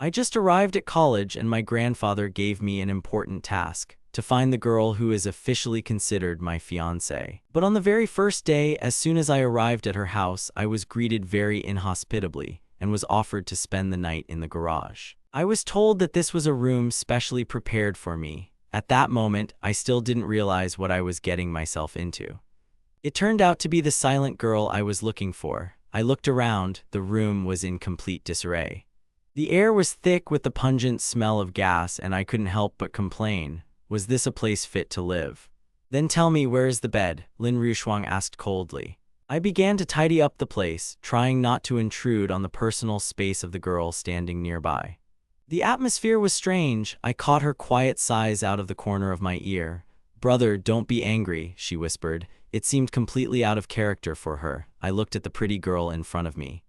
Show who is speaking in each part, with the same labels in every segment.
Speaker 1: I just arrived at college and my grandfather gave me an important task, to find the girl who is officially considered my fiancée. But on the very first day, as soon as I arrived at her house, I was greeted very inhospitably and was offered to spend the night in the garage. I was told that this was a room specially prepared for me. At that moment, I still didn't realize what I was getting myself into. It turned out to be the silent girl I was looking for. I looked around, the room was in complete disarray. The air was thick with the pungent smell of gas and I couldn't help but complain. Was this a place fit to live? Then tell me, where is the bed? Lin Ruishuang asked coldly. I began to tidy up the place, trying not to intrude on the personal space of the girl standing nearby. The atmosphere was strange. I caught her quiet sighs out of the corner of my ear. Brother, don't be angry, she whispered. It seemed completely out of character for her. I looked at the pretty girl in front of me.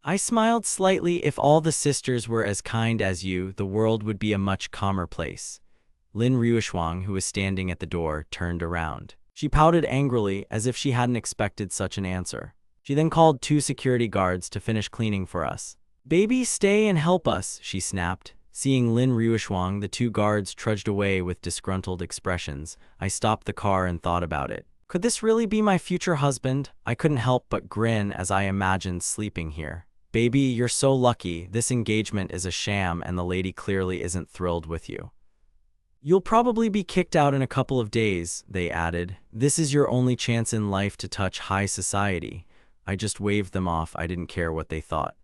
Speaker 1: I smiled slightly. If all the sisters were as kind as you, the world would be a much calmer place. Lin Ruishuang, who was standing at the door, turned around. She pouted angrily, as if she hadn't expected such an answer. She then called 2 security guards to finish cleaning for us. Baby, stay and help us, she snapped. Seeing Lin Ruishuang, the 2 guards trudged away with disgruntled expressions. I stopped the car and thought about it. Could this really be my future husband? I couldn't help but grin as I imagined sleeping here. Baby, you're so lucky. This engagement is a sham and the lady clearly isn't thrilled with you. You'll probably be kicked out in a couple of days, they added. This is your only chance in life to touch high society. I just waved them off. I didn't care what they thought.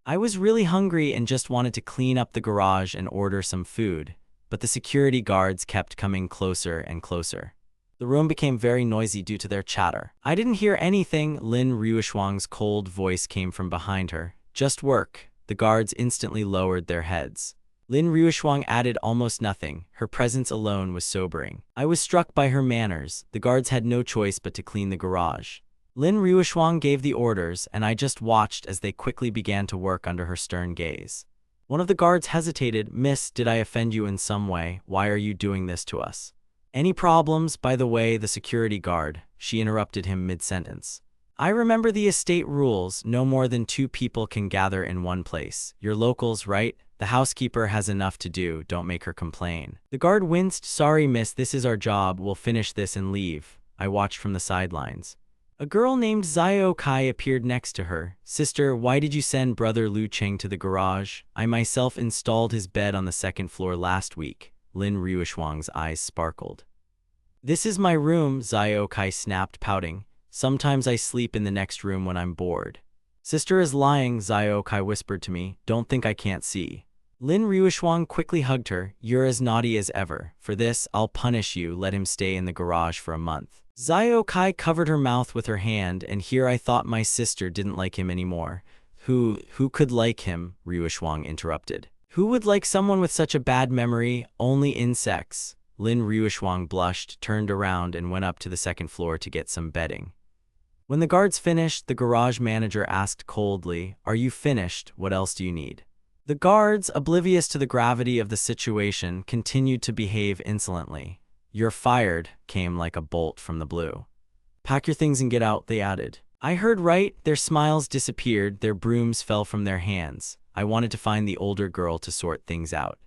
Speaker 1: I was really hungry and just wanted to clean up the garage and order some food, but the security guards kept coming closer and closer. The room became very noisy due to their chatter. I didn't hear anything. Lin Ruishuang's cold voice came from behind her. Just work. The guards instantly lowered their heads. Lin Ruishuang added almost nothing. Her presence alone was sobering. I was struck by her manners. The guards had no choice but to clean the garage. Lin Ruishuang gave the orders, and I just watched as they quickly began to work under her stern gaze. One of the guards hesitated. Miss, did I offend you in some way? Why are you doing this to us? Any problems? By the way, the security guard, she interrupted him mid-sentence. I remember the estate rules. No more than 2 people can gather in one place. You're locals, right? The housekeeper has enough to do. Don't make her complain. The guard winced. Sorry, miss, this is our job. We'll finish this and leave. I watched from the sidelines. A girl named Xiao Kai appeared next to her. Sister, why did you send brother Lu Cheng to the garage? I myself installed his bed on the 2nd floor last week. Lin Ruishuang's eyes sparkled. This is my room, Xiao Kai snapped, pouting. Sometimes I sleep in the next room when I'm bored. Sister is lying, Xiao Kai whispered to me. Don't think I can't see. Lin Ruishuang quickly hugged her. You're as naughty as ever. For this, I'll punish you. Let him stay in the garage for a month. Xiao Kai covered her mouth with her hand, and here I thought my sister didn't like him anymore. Who could like him? Ruishuang interrupted. Who would like someone with such a bad memory? Only insects. Lin Ruishuang blushed, turned around, and went up to the 2nd floor to get some bedding. When the guards finished, the garage manager asked coldly, Are you finished? What else do you need? The guards, oblivious to the gravity of the situation, continued to behave insolently. You're fired, came like a bolt from the blue. Pack your things and get out, they added. I heard right. Their smiles disappeared, their brooms fell from their hands. I wanted to find the older girl to sort things out.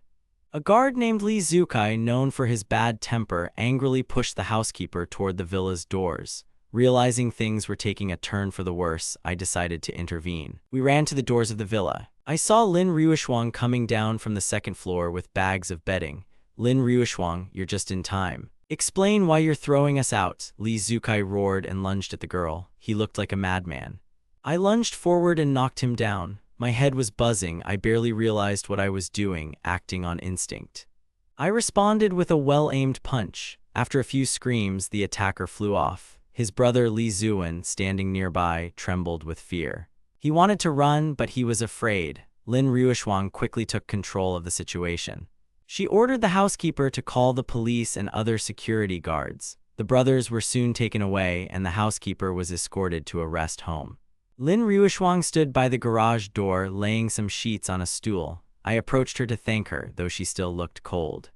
Speaker 1: A guard named Li Zukai, known for his bad temper, angrily pushed the housekeeper toward the villa's doors. Realizing things were taking a turn for the worse, I decided to intervene. We ran to the doors of the villa. I saw Lin Ruishuang coming down from the 2nd floor with bags of bedding. Lin Ruishuang, you're just in time. Explain why you're throwing us out, Li Zukai roared and lunged at the girl. He looked like a madman. I lunged forward and knocked him down. My head was buzzing. I barely realized what I was doing, acting on instinct. I responded with a well-aimed punch. After a few screams, the attacker flew off. His brother Li Zuan, standing nearby, trembled with fear. He wanted to run, but he was afraid. Lin Ruishuang quickly took control of the situation. She ordered the housekeeper to call the police and other security guards. The brothers were soon taken away, and the housekeeper was escorted to a rest home. Lin Ruishuang stood by the garage door, laying some sheets on a stool. I approached her to thank her, though she still looked cold.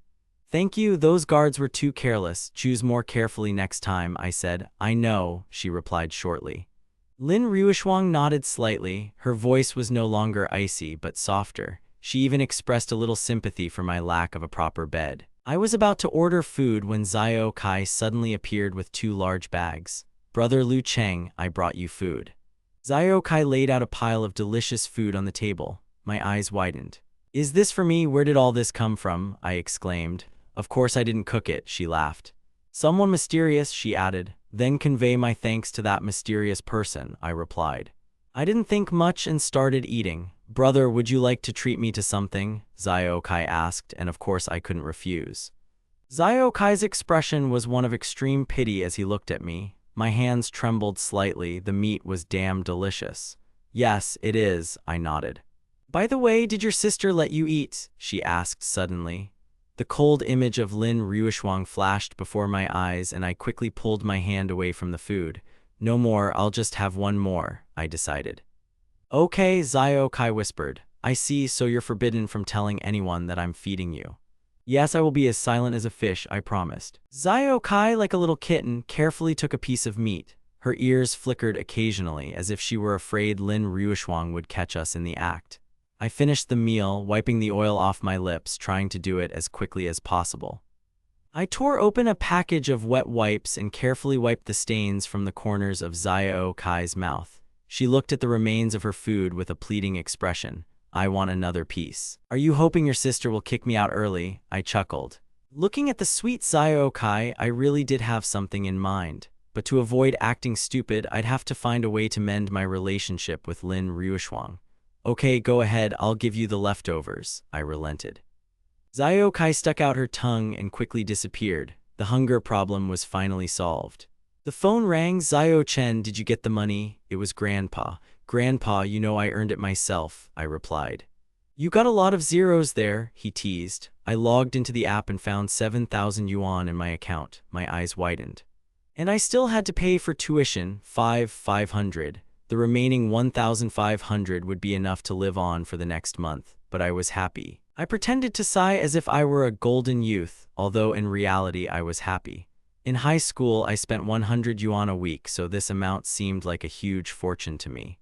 Speaker 1: Thank you, those guards were too careless. Choose more carefully next time, I said. I know, she replied shortly. Lin Ruishuang nodded slightly. Her voice was no longer icy, but softer. She even expressed a little sympathy for my lack of a proper bed. I was about to order food when Xiao Kai suddenly appeared with 2 large bags. "Brother Liu Cheng, I brought you food." Xiao Kai laid out a pile of delicious food on the table. My eyes widened. "Is this for me? Where did all this come from?" I exclaimed. "Of course I didn't cook it," she laughed. "Someone mysterious," she added. "Then convey my thanks to that mysterious person," I replied. I didn't think much and started eating. "Brother, would you like to treat me to something?" Xiao Kai asked, and of course I couldn't refuse. Xiao Kai's expression was one of extreme pity as he looked at me. My hands trembled slightly. The meat was damn delicious. "Yes, it is," I nodded. "By the way, did your sister let you eat?" she asked suddenly. The cold image of Lin Ruishuang flashed before my eyes, and I quickly pulled my hand away from the food. "No more, I'll just have one more," I decided. "Okay," Xiao Kai whispered. "I see, so you're forbidden from telling anyone that I'm feeding you." "Yes, I will be as silent as a fish," I promised. Xiao Kai, like a little kitten, carefully took a piece of meat. Her ears flickered occasionally, as if she were afraid Lin Ruishuang would catch us in the act. I finished the meal, wiping the oil off my lips, trying to do it as quickly as possible. I tore open a package of wet wipes and carefully wiped the stains from the corners of Xiao Kai's mouth. She looked at the remains of her food with a pleading expression. "I want another piece." "Are you hoping your sister will kick me out early?" I chuckled. Looking at the sweet Xiao Kai, I really did have something in mind. But to avoid acting stupid, I'd have to find a way to mend my relationship with Lin Ruishuang. "Okay, go ahead, I'll give you the leftovers," I relented. Xiao Kai stuck out her tongue and quickly disappeared. The hunger problem was finally solved. The phone rang. "Xiao Chen, did you get the money?" It was Grandpa. "Grandpa, you know I earned it myself," I replied. "You got a lot of zeros there," he teased. I logged into the app and found 7,000 yuan in my account. My eyes widened. And I still had to pay for tuition, 500. The remaining 1,500 would be enough to live on for the next month, but I was happy. I pretended to sigh as if I were a golden youth, although in reality I was happy. In high school, I spent 100 yuan a week, so this amount seemed like a huge fortune to me.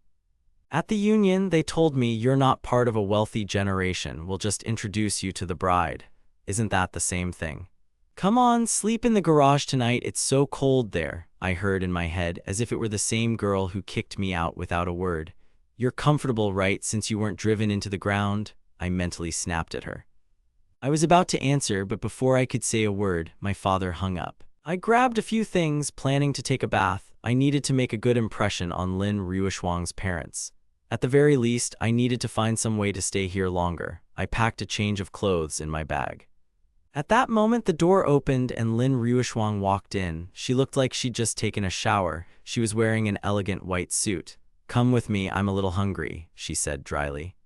Speaker 1: At the union, they told me, "You're not part of a wealthy generation. We'll just introduce you to the bride." Isn't that the same thing? "Come on, sleep in the garage tonight. It's so cold there," I heard in my head, as if it were the same girl who kicked me out without a word. "You're comfortable, right, since you weren't driven into the ground?" I mentally snapped at her. I was about to answer, but before I could say a word, my father hung up. I grabbed a few things, planning to take a bath. I needed to make a good impression on Lin Ruishuang's parents. At the very least, I needed to find some way to stay here longer. I packed a change of clothes in my bag. At that moment, the door opened and Lin Ruishuang walked in. She looked like she'd just taken a shower. She was wearing an elegant white suit. "Come with me, I'm a little hungry," she said dryly.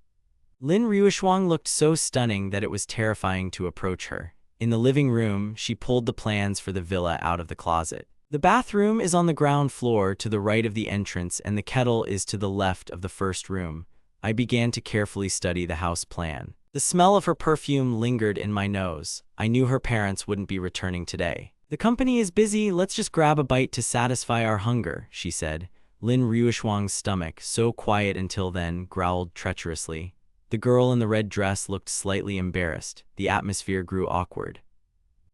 Speaker 1: Lin Ruishuang looked so stunning that it was terrifying to approach her. In the living room, she pulled the plans for the villa out of the closet. The bathroom is on the ground floor to the right of the entrance, and the kettle is to the left of the first room. I began to carefully study the house plan. The smell of her perfume lingered in my nose. I knew her parents wouldn't be returning today. "The company is busy, let's just grab a bite to satisfy our hunger," she said. Lin Ruishuang's stomach, so quiet until then, growled treacherously. The girl in the red dress looked slightly embarrassed. The atmosphere grew awkward.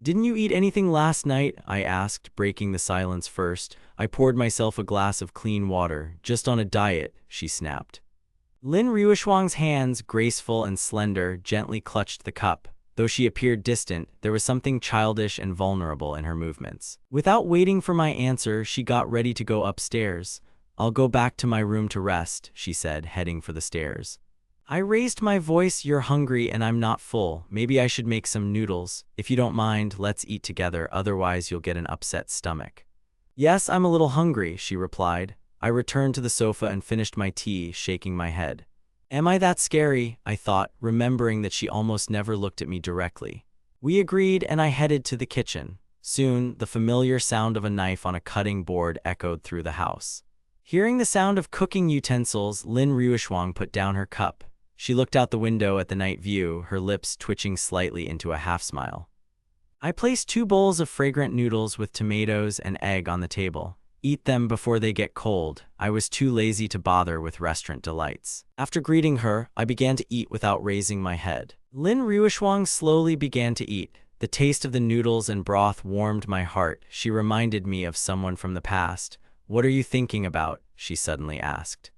Speaker 1: "Didn't you eat anything last night?" I asked, breaking the silence first. "I poured myself a glass of clean water. Just on a diet," she snapped. Lin Ruishuang's hands, graceful and slender, gently clutched the cup. Though she appeared distant, there was something childish and vulnerable in her movements. Without waiting for my answer, she got ready to go upstairs. "I'll go back to my room to rest," she said, heading for the stairs. I raised my voice. "You're hungry and I'm not full. Maybe I should make some noodles. If you don't mind, let's eat together, otherwise you'll get an upset stomach." "Yes, I'm a little hungry," she replied. I returned to the sofa and finished my tea, shaking my head. Am I that scary? I thought, remembering that she almost never looked at me directly. We agreed and I headed to the kitchen. Soon, the familiar sound of a knife on a cutting board echoed through the house. Hearing the sound of cooking utensils, Lin Ruishuang put down her cup. She looked out the window at the night view, her lips twitching slightly into a half-smile. I placed 2 bowls of fragrant noodles with tomatoes and egg on the table. Eat them before they get cold. I was too lazy to bother with restaurant delights. After greeting her, I began to eat without raising my head. Lin Ruoxuang slowly began to eat. The taste of the noodles and broth warmed my heart. She reminded me of someone from the past. "What are you thinking about?" she suddenly asked.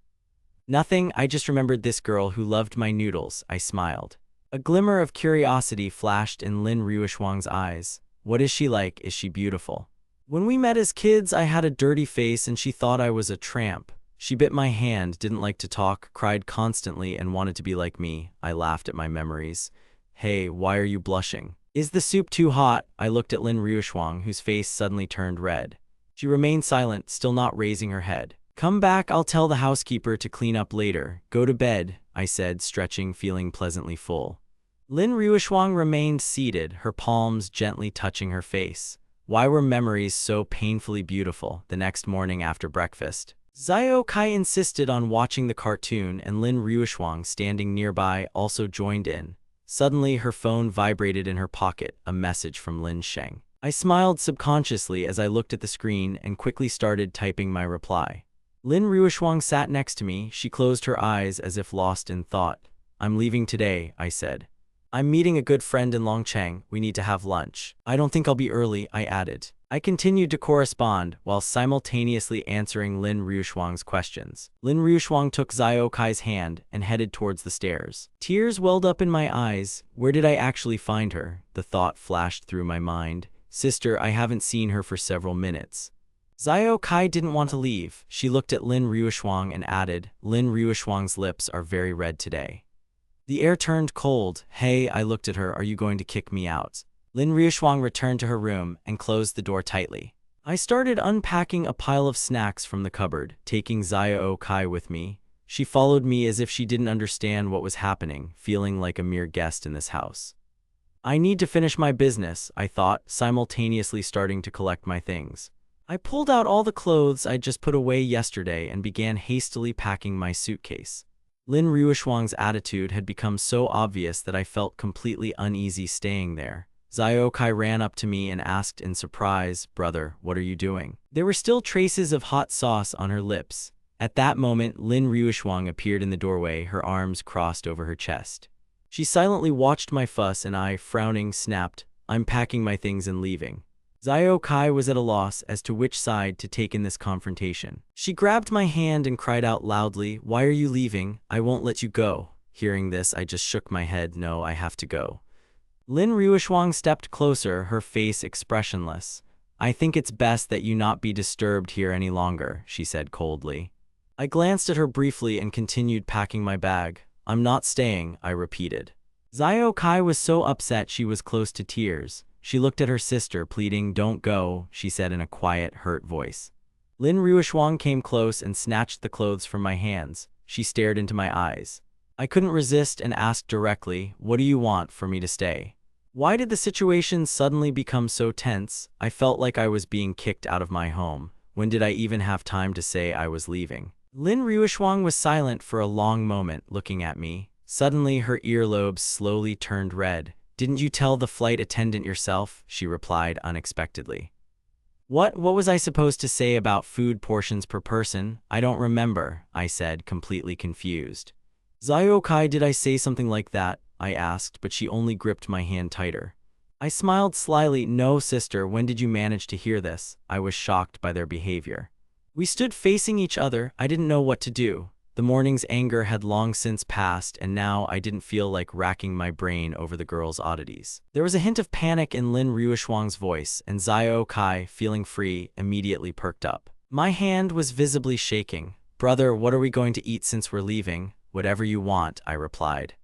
Speaker 1: "Nothing, I just remembered this girl who loved my noodles," I smiled. A glimmer of curiosity flashed in Lin Ruoxuang's eyes. "What is she like? Is she beautiful?" "When we met as kids, I had a dirty face and she thought I was a tramp. She bit my hand, didn't like to talk, cried constantly, and wanted to be like me." I laughed at my memories. "Hey, why are you blushing? Is the soup too hot?" I looked at Lin Ruoxuang, whose face suddenly turned red. She remained silent, still not raising her head. "Come back, I'll tell the housekeeper to clean up later. Go to bed," I said, stretching, feeling pleasantly full. Lin Ruoxuang remained seated, her palms gently touching her face. Why were memories so painfully beautiful? The next morning after breakfast, Xiao Kai insisted on watching the cartoon, and Lin Ruoxuang, standing nearby, also joined in. Suddenly, her phone vibrated in her pocket, a message from Lin Sheng. I smiled subconsciously as I looked at the screen and quickly started typing my reply. Lin Ruoxuang sat next to me. She closed her eyes as if lost in thought. "I'm leaving today," I said. "I'm meeting a good friend in Longcheng. We need to have lunch." "I don't think I'll be early," I added. I continued to correspond, while simultaneously answering Lin Ruoxuang's questions. Lin Ruoxuang took Xiao Kai's hand and headed towards the stairs. Tears welled up in my eyes. Where did I actually find her? The thought flashed through my mind. "Sister, I haven't seen her for several minutes." Xiao Kai didn't want to leave. She looked at Lin Ruoxuang and added, "Lin Ruoxuang's lips are very red today." The air turned cold. "Hey," I looked at her, "are you going to kick me out?" Lin Ruoxuang returned to her room and closed the door tightly. I started unpacking a pile of snacks from the cupboard, taking Xiao Kai with me. She followed me as if she didn't understand what was happening, feeling like a mere guest in this house. I need to finish my business, I thought, simultaneously starting to collect my things. I pulled out all the clothes I'd just put away yesterday and began hastily packing my suitcase. Lin Ruoxuang's attitude had become so obvious that I felt completely uneasy staying there. Xiao Kai ran up to me and asked in surprise, "Brother, what are you doing?" There were still traces of hot sauce on her lips. At that moment, Lin Ruoxuang appeared in the doorway, her arms crossed over her chest. She silently watched my fuss and I, frowning, snapped, "I'm packing my things and leaving." Xiao Kai was at a loss as to which side to take in this confrontation. She grabbed my hand and cried out loudly, "Why are you leaving? I won't let you go." Hearing this, I just shook my head. "No, I have to go." Lin Ruoxuang stepped closer, her face expressionless. "I think it's best that you not be disturbed here any longer," she said coldly. I glanced at her briefly and continued packing my bag. "I'm not staying," I repeated. Xiao Kai was so upset she was close to tears. She looked at her sister, pleading, "Don't go," she said in a quiet, hurt voice. Lin Ruoxuang came close and snatched the clothes from my hands. She stared into my eyes. I couldn't resist and asked directly, "What do you want for me to stay?" Why did the situation suddenly become so tense? I felt like I was being kicked out of my home. When did I even have time to say I was leaving? Lin Ruoxuang was silent for a long moment, looking at me. Suddenly, her earlobes slowly turned red. "Didn't you tell the flight attendant yourself?" she replied unexpectedly. What was I supposed to say about food portions per person? I don't remember," I said, completely confused. "Xiao Kai, did I say something like that?" I asked, but she only gripped my hand tighter. I smiled slyly. "No, sister, when did you manage to hear this?" I was shocked by their behavior. We stood facing each other. I didn't know what to do. The morning's anger had long since passed, and now I didn't feel like racking my brain over the girl's oddities. There was a hint of panic in Lin Ruoxuang's voice, and Xiao Kai, feeling free, immediately perked up. My hand was visibly shaking. "Brother, what are we going to eat since we're leaving?" "Whatever you want," I replied.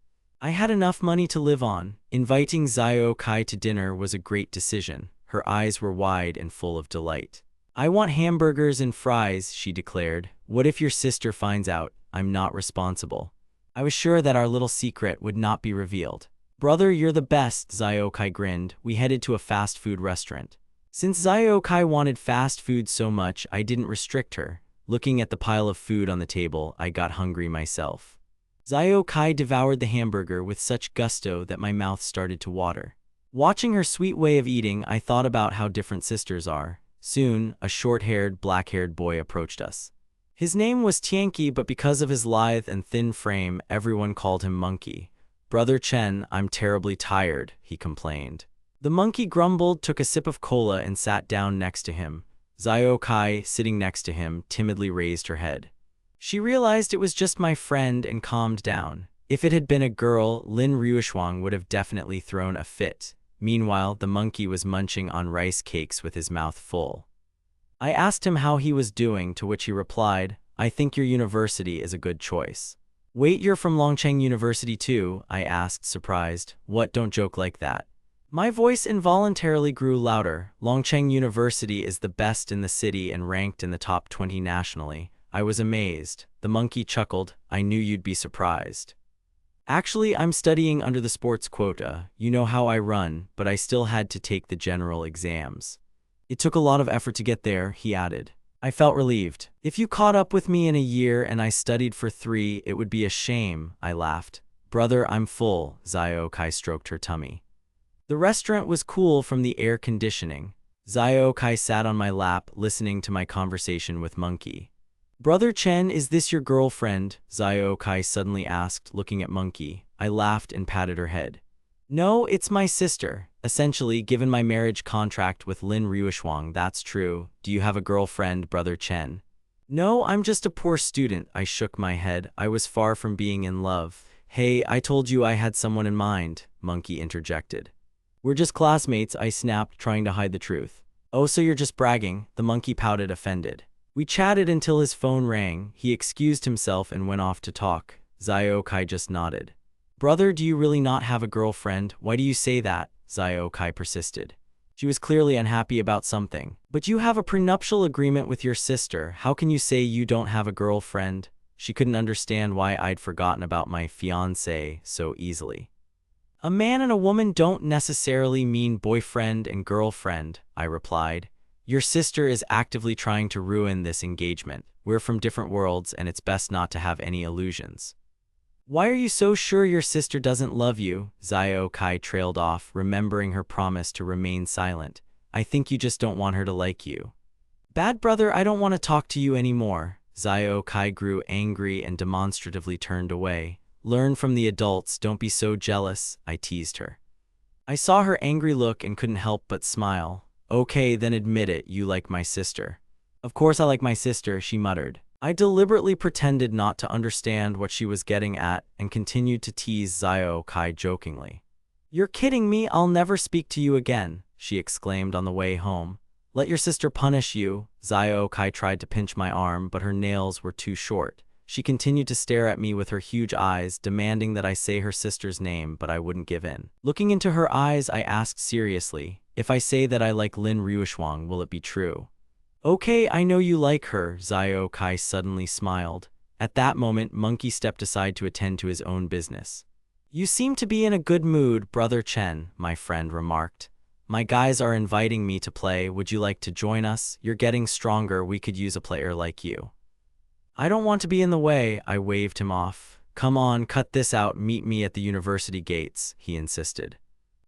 Speaker 1: I had enough money to live on. Inviting Xiao Kai to dinner was a great decision. Her eyes were wide and full of delight. "I want hamburgers and fries," she declared. "What if your sister finds out? I'm not responsible." I was sure that our little secret would not be revealed. "Brother, you're the best," Xiao Kai grinned. We headed to a fast food restaurant. Since Xiao Kai wanted fast food so much, I didn't restrict her. Looking at the pile of food on the table, I got hungry myself. Xiao Kai devoured the hamburger with such gusto that my mouth started to water. Watching her sweet way of eating, I thought about how different sisters are. Soon, a short-haired, black-haired boy approached us. His name was Tianqi, but because of his lithe and thin frame, everyone called him Monkey. "Brother Chen, I'm terribly tired," he complained. The monkey grumbled, took a sip of cola, and sat down next to him. Xiao Kai, sitting next to him, timidly raised her head. She realized it was just my friend and calmed down. If it had been a girl, Lin Ruishuang would have definitely thrown a fit. Meanwhile, the monkey was munching on rice cakes with his mouth full. I asked him how he was doing, to which he replied, "I think your university is a good choice." "Wait, you're from Longcheng University too?" I asked, surprised. "What, don't joke like that." My voice involuntarily grew louder. "Longcheng University is the best in the city and ranked in the top 20 nationally." I was amazed. The monkey chuckled. "I knew you'd be surprised. Actually, I'm studying under the sports quota. You know how I run, but I still had to take the general exams. It took a lot of effort to get there," he added. I felt relieved. "If you caught up with me in a year and I studied for 3, it would be a shame," I laughed. "Brother, I'm full." Xiao Kai stroked her tummy. The restaurant was cool from the air conditioning. Xiao Kai sat on my lap, listening to my conversation with Monkey. "Brother Chen, is this your girlfriend?" Xiao Kai suddenly asked, looking at Monkey. I laughed and patted her head. "No, it's my sister. Essentially, given my marriage contract with Lin Ruishuang, that's true. Do you have a girlfriend, Brother Chen?" "No, I'm just a poor student." I shook my head. I was far from being in love. "Hey, I told you I had someone in mind," Monkey interjected. "We're just classmates," I snapped, trying to hide the truth. "Oh, so you're just bragging?" The monkey pouted, offended. We chatted until his phone rang. He excused himself and went off to talk. Xiao Kai just nodded. "Brother, do you really not have a girlfriend? Why do you say that?" Xiao Kai persisted. She was clearly unhappy about something. "But you have a prenuptial agreement with your sister. How can you say you don't have a girlfriend?" She couldn't understand why I'd forgotten about my fiancé so easily. "A man and a woman don't necessarily mean boyfriend and girlfriend," I replied. "Your sister is actively trying to ruin this engagement. We're from different worlds and it's best not to have any illusions." "Why are you so sure your sister doesn't love you?" Xiao Kai trailed off, remembering her promise to remain silent. "I think you just don't want her to like you." "Bad brother, I don't want to talk to you anymore." Xiao Kai grew angry and demonstratively turned away. "Learn from the adults, don't be so jealous," I teased her. I saw her angry look and couldn't help but smile. "Okay, then admit it, you like my sister." "Of course I like my sister," she muttered. I deliberately pretended not to understand what she was getting at and continued to tease Xiao Kai jokingly. "You're kidding me, I'll never speak to you again," she exclaimed on the way home. "Let your sister punish you." Xiao Kai tried to pinch my arm, but her nails were too short. She continued to stare at me with her huge eyes, demanding that I say her sister's name, but I wouldn't give in. Looking into her eyes, I asked seriously, "If I say that I like Lin Ruishuang, will it be true?" "Okay, I know you like her." Xiao Kai suddenly smiled. At that moment, Monkey stepped aside to attend to his own business. "You seem to be in a good mood, Brother Chen," my friend remarked. "My guys are inviting me to play. Would you like to join us? You're getting stronger. We could use a player like you." "I don't want to be in the way," I waved him off. "Come on, cut this out. Meet me at the university gates," he insisted.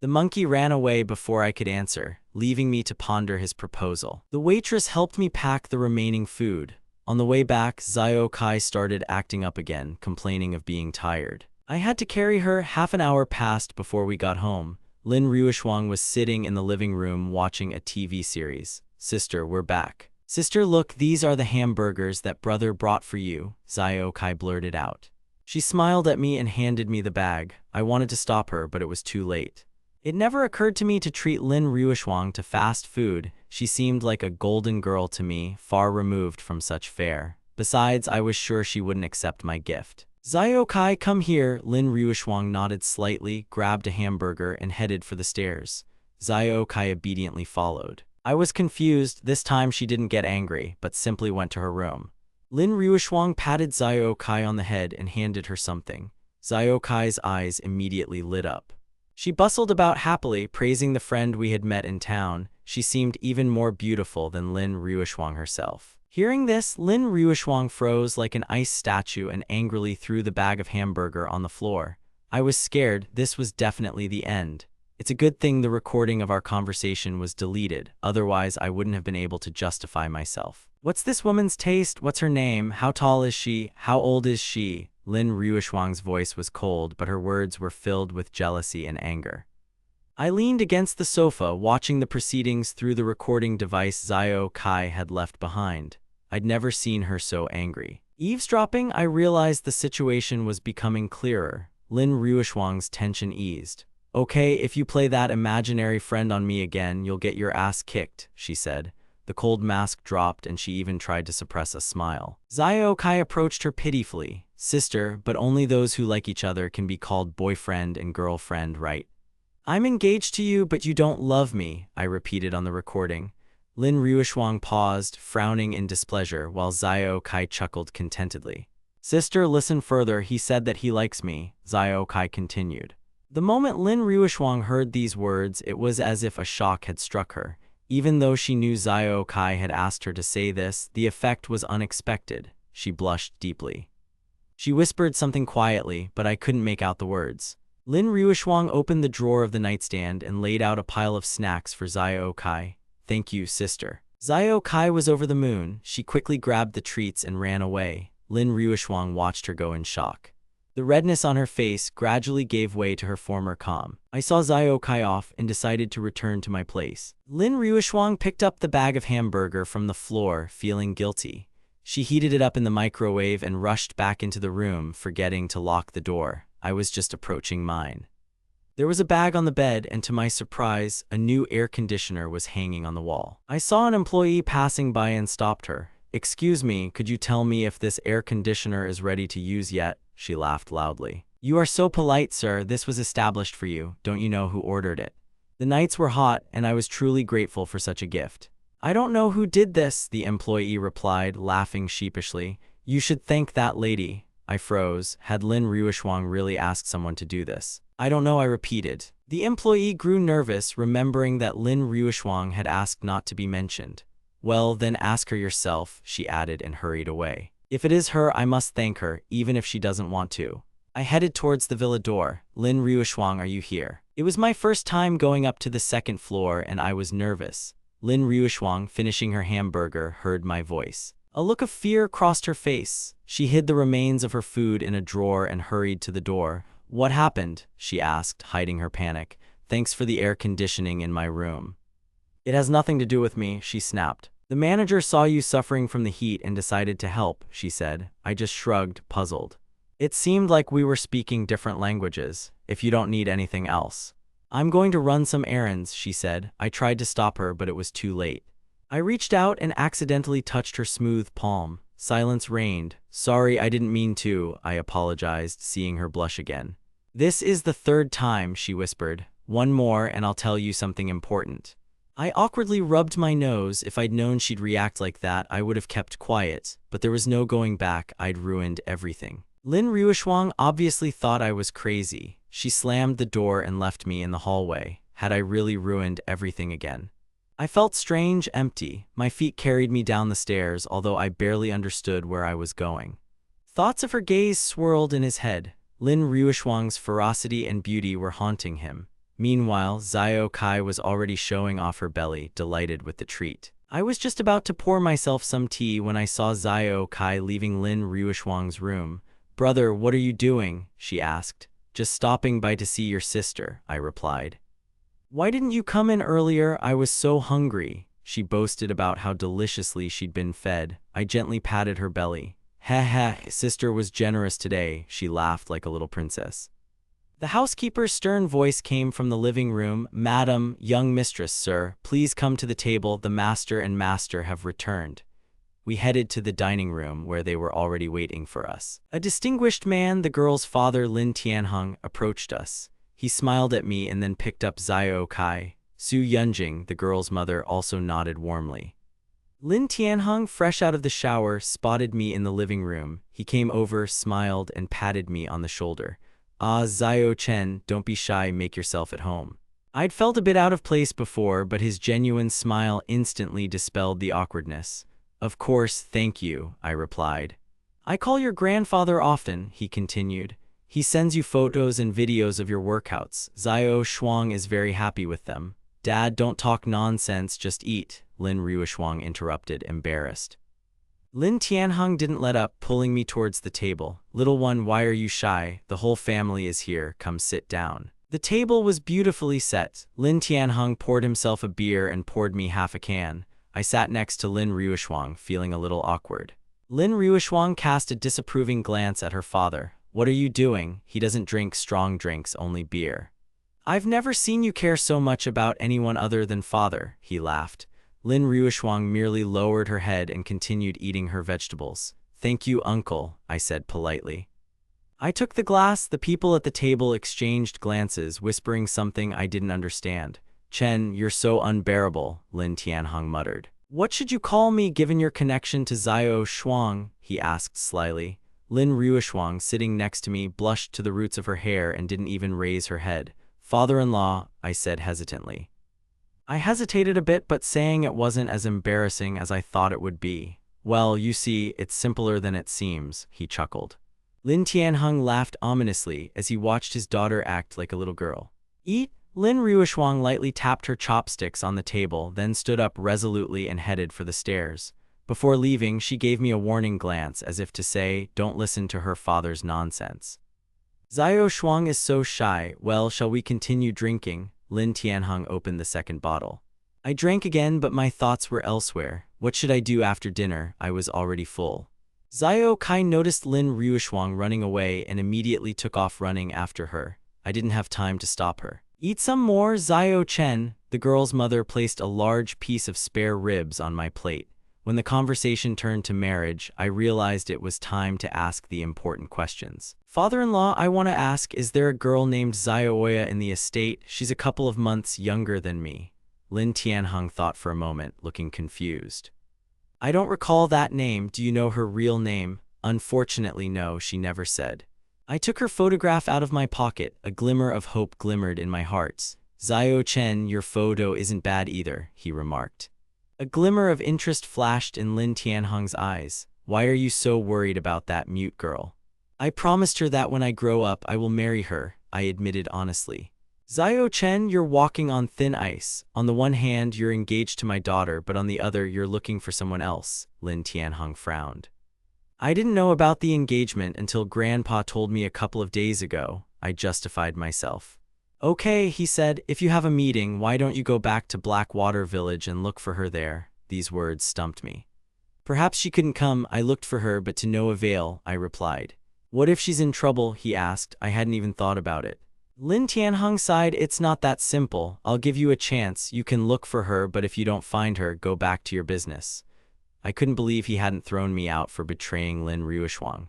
Speaker 1: The monkey ran away before I could answer, leaving me to ponder his proposal. The waitress helped me pack the remaining food. On the way back, Xiao Kai started acting up again, complaining of being tired. I had to carry her. Half an hour passed before we got home. Lin Ruishuang was sitting in the living room watching a TV series. "Sister, we're back." "Sister, look, these are the hamburgers that brother brought for you," Xiao Kai blurted out. She smiled at me and handed me the bag. I wanted to stop her, but it was too late. It never occurred to me to treat Lin Ruishuang to fast food. She seemed like a golden girl to me, far removed from such fare. Besides, I was sure she wouldn't accept my gift. "Xiao Kai, come here." Lin Ruishuang nodded slightly, grabbed a hamburger, and headed for the stairs. Xiao Kai obediently followed. I was confused. This time she didn't get angry, but simply went to her room. Lin Ruishuang patted Xiao Kai on the head and handed her something. Xiao Kai's eyes immediately lit up. She bustled about happily, praising the friend we had met in town. She seemed even more beautiful than Lin Ruishuang herself. Hearing this, Lin Ruishuang froze like an ice statue and angrily threw the bag of hamburger on the floor. I was scared. This was definitely the end. It's a good thing the recording of our conversation was deleted, otherwise I wouldn't have been able to justify myself. What's this woman's taste? What's her name? How tall is she? How old is she? Lin Ruishuang's voice was cold, but her words were filled with jealousy and anger. I leaned against the sofa, watching the proceedings through the recording device Xiao Kai had left behind. I'd never seen her so angry. Eavesdropping, I realized the situation was becoming clearer. Lin Ruishuang's tension eased. Okay, if you play that imaginary friend on me again, you'll get your ass kicked, she said. The cold mask dropped and she even tried to suppress a smile. Xiao Kai approached her pitifully. Sister, but only those who like each other can be called boyfriend and girlfriend, right? I'm engaged to you, but you don't love me, I repeated on the recording. Lin Ruishuang paused, frowning in displeasure, while Xiao Kai chuckled contentedly. Sister, listen further, he said that he likes me, Xiao Kai continued. The moment Lin Ruishuang heard these words, it was as if a shock had struck her. Even though she knew Xiao Kai had asked her to say this, the effect was unexpected. She blushed deeply. She whispered something quietly, but I couldn't make out the words. Lin Ruishuang opened the drawer of the nightstand and laid out a pile of snacks for Xiao Kai. Thank you, sister. Xiao Kai was over the moon. She quickly grabbed the treats and ran away. Lin Ruishuang watched her go in shock. The redness on her face gradually gave way to her former calm. I saw Xiao Kai off and decided to return to my place. Lin Ruishuang picked up the bag of hamburger from the floor, feeling guilty. She heated it up in the microwave and rushed back into the room, forgetting to lock the door. I was just approaching mine. There was a bag on the bed, and to my surprise, a new air conditioner was hanging on the wall. I saw an employee passing by and stopped her. Excuse me, could you tell me if this air conditioner is ready to use yet? She laughed loudly. You are so polite, sir. This was established for you. Don't you know who ordered it? The nights were hot, and I was truly grateful for such a gift. I don't know who did this, the employee replied, laughing sheepishly. You should thank that lady. I froze. Had Lin Ruishuang really asked someone to do this? I don't know, I repeated. The employee grew nervous, remembering that Lin Ruishuang had asked not to be mentioned. Well, then ask her yourself, she added and hurried away. If it is her, I must thank her, even if she doesn't want to. I headed towards the villa door. Lin Ruishuang, are you here? It was my first time going up to the second floor, and I was nervous. Lin Ruishuang, finishing her hamburger, heard my voice. A look of fear crossed her face. She hid the remains of her food in a drawer and hurried to the door. What happened? She asked, hiding her panic. Thanks for the air conditioning in my room. It has nothing to do with me, she snapped. The manager saw you suffering from the heat and decided to help, she said. I just shrugged, puzzled. It seemed like we were speaking different languages. If you don't need anything else. I'm going to run some errands, she said. I tried to stop her, but it was too late. I reached out and accidentally touched her smooth palm. Silence reigned. Sorry, I didn't mean to, I apologized, seeing her blush again. This is the third time, she whispered. One more and I'll tell you something important. I awkwardly rubbed my nose. If I'd known she'd react like that, I would have kept quiet, but there was no going back. I'd ruined everything. Lin Ruishuang obviously thought I was crazy. She slammed the door and left me in the hallway. Had I really ruined everything again? I felt strange, empty. My feet carried me down the stairs, although I barely understood where I was going. Thoughts of her gaze swirled in his head. Lin Ruishuang's ferocity and beauty were haunting him. Meanwhile, Xiao Kai was already showing off her belly, delighted with the treat. I was just about to pour myself some tea when I saw Xiao Kai leaving Lin Ruishuang's room. Brother, what are you doing? She asked. Just stopping by to see your sister, I replied. Why didn't you come in earlier? I was so hungry. She boasted about how deliciously she'd been fed. I gently patted her belly. Heh, sister was generous today, she laughed like a little princess. The housekeeper's stern voice came from the living room. Madam, young mistress, sir, please come to the table. The master and master have returned. We headed to the dining room where they were already waiting for us. A distinguished man, the girl's father Lin Tianheng, approached us. He smiled at me and then picked up Xiao Kai. Su Yunjing, the girl's mother, also nodded warmly. Lin Tianheng, fresh out of the shower, spotted me in the living room. He came over, smiled, and patted me on the shoulder. Ah, Xiao Chen, don't be shy, make yourself at home. I'd felt a bit out of place before, but his genuine smile instantly dispelled the awkwardness. Of course, thank you, I replied. I call your grandfather often, he continued. He sends you photos and videos of your workouts. Xiao Shuang is very happy with them. Dad, don't talk nonsense, just eat, Lin Ruishuang interrupted, embarrassed. Lin Tianheng didn't let up, pulling me towards the table. Little one, why are you shy? The whole family is here, come sit down. The table was beautifully set. Lin Tianheng poured himself a beer and poured me half a can. I sat next to Lin Ruishuang, feeling a little awkward. Lin Ruishuang cast a disapproving glance at her father. What are you doing? He doesn't drink strong drinks, only beer. I've never seen you care so much about anyone other than father, he laughed. Lin Ruishuang merely lowered her head and continued eating her vegetables. Thank you, uncle, I said politely. I took the glass. The people at the table exchanged glances, whispering something I didn't understand. Chen, you're so unbearable, Lin Tianheng muttered. What should you call me given your connection to Xiao Shuang? He asked slyly. Lin Ruishuang, sitting next to me, blushed to the roots of her hair and didn't even raise her head. Father-in-law, I said hesitantly. I hesitated a bit, but saying it wasn't as embarrassing as I thought it would be. Well, you see, it's simpler than it seems, he chuckled. Lin Tianheng laughed ominously as he watched his daughter act like a little girl. Eat? Lin Ruishuang lightly tapped her chopsticks on the table, then stood up resolutely and headed for the stairs. Before leaving, she gave me a warning glance as if to say, don't listen to her father's nonsense. Xiao Shuang is so shy. Well, shall we continue drinking? Lin Tianheng opened the second bottle. I drank again, but my thoughts were elsewhere. What should I do after dinner? I was already full. Xiao Kai noticed Lin Ruishuang running away and immediately took off running after her. I didn't have time to stop her. Eat some more, Xiao Chen. The girl's mother placed a large piece of spare ribs on my plate. When the conversation turned to marriage, I realized it was time to ask the important questions. Father-in-law, I want to ask, is there a girl named Xiaoya in the estate? She's a couple of months younger than me. Lin Tianheng thought for a moment, looking confused. I don't recall that name. Do you know her real name? Unfortunately, no, she never said. I took her photograph out of my pocket. A glimmer of hope glimmered in my heart. Xiao Chen, your photo isn't bad either, he remarked. A glimmer of interest flashed in Lin Tianheng's eyes. Why are you so worried about that mute girl? I promised her that when I grow up I will marry her, I admitted honestly. Xiao Chen, you're walking on thin ice. On the one hand, you're engaged to my daughter, but on the other, you're looking for someone else, Lin Tianheng frowned. I didn't know about the engagement until Grandpa told me a couple of days ago, I justified myself. Okay, he said, if you have a meeting, why don't you go back to Blackwater Village and look for her there? These words stumped me. Perhaps she couldn't come. I looked for her, but to no avail, I replied. What if she's in trouble? He asked. I hadn't even thought about it. Lin Tianheng sighed. It's not that simple. I'll give you a chance. You can look for her, but if you don't find her, go back to your business. I couldn't believe he hadn't thrown me out for betraying Lin Ruishuang.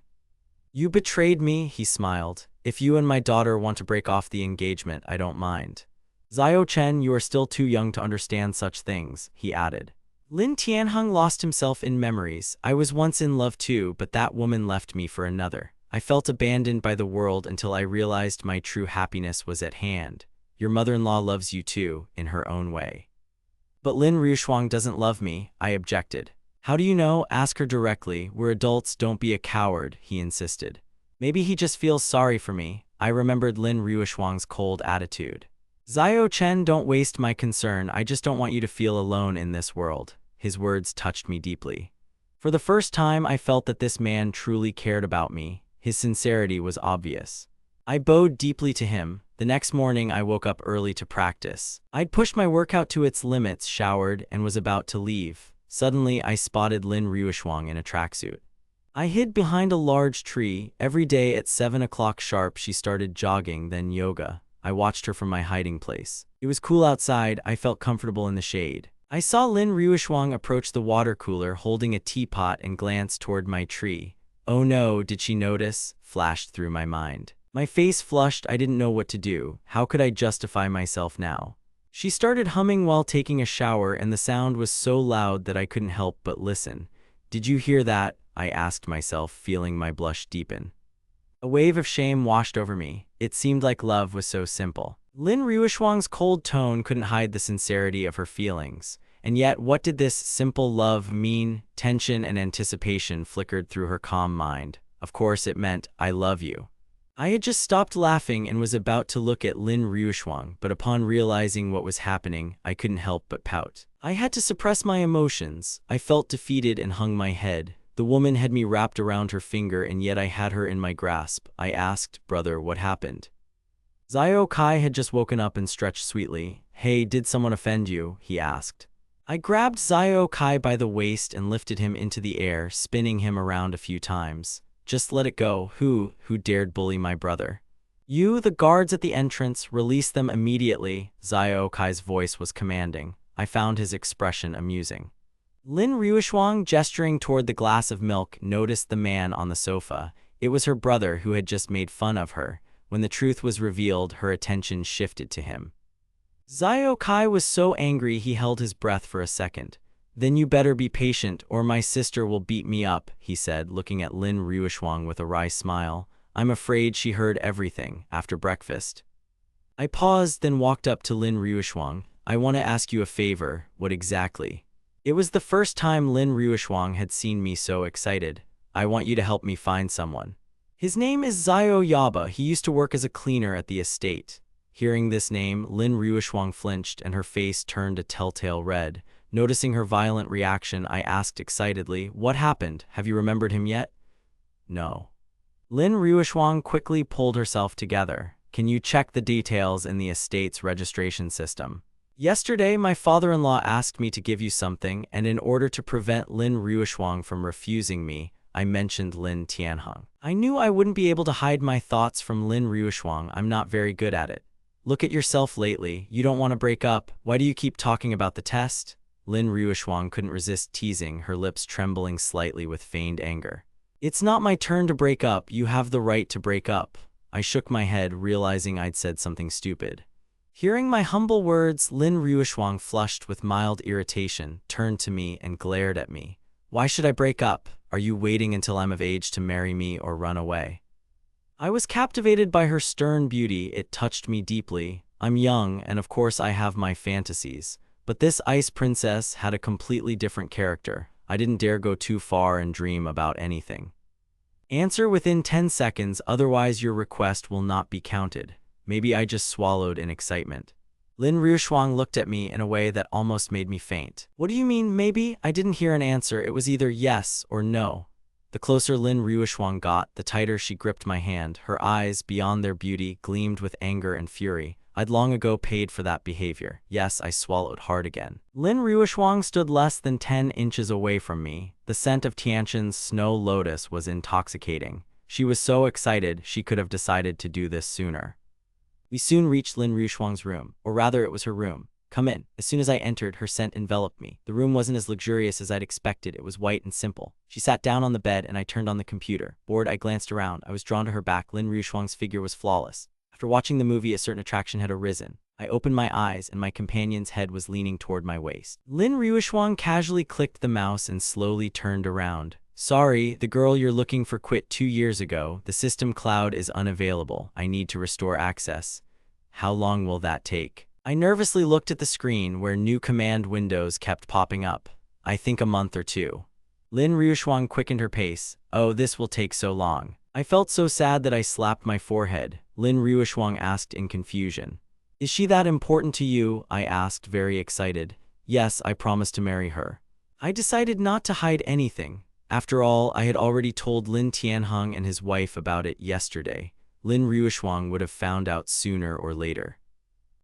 Speaker 1: You betrayed me, he smiled. If you and my daughter want to break off the engagement, I don't mind. Xiao Chen, you are still too young to understand such things, he added. Lin Tianheng lost himself in memories. I was once in love too, but that woman left me for another. I felt abandoned by the world until I realized my true happiness was at hand. Your mother-in-law loves you too, in her own way. But Lin Ruishuang doesn't love me, I objected. How do you know? Ask her directly. We're adults, don't be a coward, he insisted. Maybe he just feels sorry for me. I remembered Lin Ruishuang's cold attitude. Xiao Chen, don't waste my concern. I just don't want you to feel alone in this world. His words touched me deeply. For the first time, I felt that this man truly cared about me. His sincerity was obvious. I bowed deeply to him. The next morning, I woke up early to practice. I'd pushed my workout to its limits, showered, and was about to leave. Suddenly, I spotted Lin Ruishuang in a tracksuit. I hid behind a large tree. Every day at 7 o'clock sharp, she started jogging, then yoga. I watched her from my hiding place. It was cool outside. I felt comfortable in the shade. I saw Lin Ruishuang approach the water cooler holding a teapot and glance toward my tree. Oh no, did she notice? Flashed through my mind. My face flushed. I didn't know what to do. How could I justify myself now? She started humming while taking a shower, and the sound was so loud that I couldn't help but listen. Did you hear that? I asked myself, feeling my blush deepen. A wave of shame washed over me. It seemed like love was so simple. Lin Ruishuang's cold tone couldn't hide the sincerity of her feelings. And yet, what did this simple love mean? Tension and anticipation flickered through her calm mind. Of course, it meant, I love you. I had just stopped laughing and was about to look at Lin Ryushuang, but upon realizing what was happening, I couldn't help but pout. I had to suppress my emotions. I felt defeated and hung my head. The woman had me wrapped around her finger and yet I had her in my grasp. I asked, "Brother, what happened?" Zio Kai had just woken up and stretched sweetly. "Hey, did someone offend you?" he asked. I grabbed Zio Kai by the waist and lifted him into the air, spinning him around a few times. "Just let it go. Who dared bully my brother?" "You, the guards at the entrance, release them immediately." Zio Kai's voice was commanding. I found his expression amusing. Lin Ryushuang, gesturing toward the glass of milk, noticed the man on the sofa. It was her brother who had just made fun of her. When the truth was revealed, her attention shifted to him. Zio Kai was so angry he held his breath for a second. "Then you better be patient, or my sister will beat me up," he said, looking at Lin Ryushuang with a wry smile. "I'm afraid she heard everything after breakfast." I paused, then walked up to Lin Ryushuang. "I want to ask you a favor." "What exactly?" It was the first time Lin Ryushuang had seen me so excited. "I want you to help me find someone. His name is Zio Yaba. He used to work as a cleaner at the estate." Hearing this name, Lin Ryushuang flinched and her face turned a telltale red. Noticing her violent reaction, I asked excitedly, "What happened? Have you remembered him yet?" "No." Lin Ryushuang quickly pulled herself together. "Can you check the details in the estate's registration system? Yesterday, my father-in-law asked me to give you something, and in order to prevent Lin Ryushuang from refusing me, I mentioned Lin Tianheng. I knew I wouldn't be able to hide my thoughts from Lin Ryushuang. I'm not very good at it. Look at yourself lately. You don't want to break up. Why do you keep talking about the test?" Lin Ryushuang couldn't resist teasing, her lips trembling slightly with feigned anger. "It's not my turn to break up. You have the right to break up." I shook my head, realizing I'd said something stupid. Hearing my humble words, Lin Ryushuang flushed with mild irritation, turned to me, and glared at me. "Why should I break up? Are you waiting until I'm of age to marry me or run away?" I was captivated by her stern beauty. It touched me deeply. I'm young, and of course I have my fantasies. But this ice princess had a completely different character. I didn't dare go too far and dream about anything. "Answer within 10 seconds, otherwise your request will not be counted." Maybe I just swallowed in excitement. Lin Ryushuang looked at me in a way that almost made me faint. "What do you mean, maybe?" I didn't hear an answer. It was either yes or no. The closer Lin Ryushuang got, the tighter she gripped my hand. Her eyes, beyond their beauty, gleamed with anger and fury. I'd long ago paid for that behavior. Yes, I swallowed hard again. Lin Ryushuang stood less than 10 inches away from me. The scent of Tianjin's snow lotus was intoxicating. She was so excited she could have decided to do this sooner. We soon reached Lin Ryushuang's room, or rather it was her room. "Come in." As soon as I entered, her scent enveloped me. The room wasn't as luxurious as I'd expected. It was white and simple. She sat down on the bed and I turned on the computer. Bored, I glanced around. I was drawn to her back. Lin Ryushuang's figure was flawless. After watching the movie, a certain attraction had arisen. I opened my eyes and my companion's head was leaning toward my waist. Lin Ryushuang casually clicked the mouse and slowly turned around. "Sorry, the girl you're looking for quit 2 years ago. The system cloud is unavailable. I need to restore access." "How long will that take?" I nervously looked at the screen where new command windows kept popping up. "I think a month or 2. Lin Ryushuang quickened her pace. "Oh, this will take so long." I felt so sad that I slapped my forehead. Lin Ryushuang asked in confusion. "Is she that important to you?" I asked, very excited. "Yes, I promised to marry her." I decided not to hide anything. After all, I had already told Lin Tianheng and his wife about it yesterday. Lin Ryushuang would have found out sooner or later.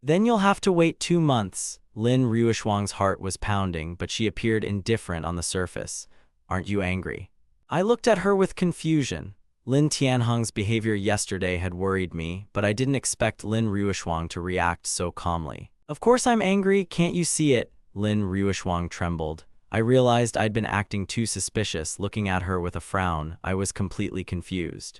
Speaker 1: "Then you'll have to wait 2 months. Lin Ryushuang's heart was pounding, but she appeared indifferent on the surface. "Aren't you angry?" I looked at her with confusion. Lin Tianheng's behavior yesterday had worried me, but I didn't expect Lin Ryushuang to react so calmly. "Of course I'm angry, can't you see it?" Lin Ryushuang trembled. I realized I'd been acting too suspicious, looking at her with a frown. I was completely confused.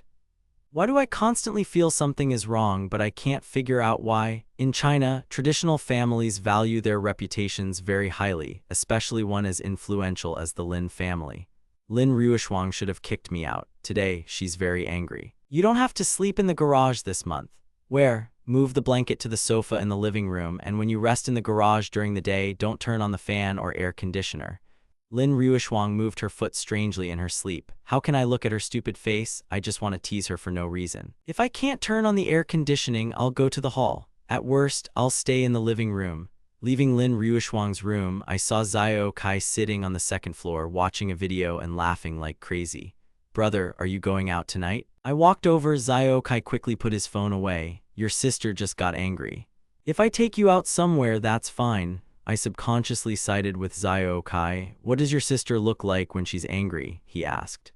Speaker 1: Why do I constantly feel something is wrong, but I can't figure out why? In China, traditional families value their reputations very highly, especially one as influential as the Lin family. Lin Ryushuang should have kicked me out. Today, she's very angry. "You don't have to sleep in the garage this month." "Where?" "Move the blanket to the sofa in the living room, and when you rest in the garage during the day, don't turn on the fan or air conditioner." Lin Ruishuang moved her foot strangely in her sleep. How can I look at her stupid face? I just want to tease her for no reason. If I can't turn on the air conditioning, I'll go to the hall. At worst, I'll stay in the living room. Leaving Lin Ruishuang's room, I saw Xiao Kai sitting on the second floor watching a video and laughing like crazy. Brother, are you going out tonight? I walked over. Xiao Kai quickly put his phone away. Your sister just got angry. If I take you out somewhere, that's fine. I subconsciously sided with Xiao Kai. What does your sister look like when she's angry? He asked.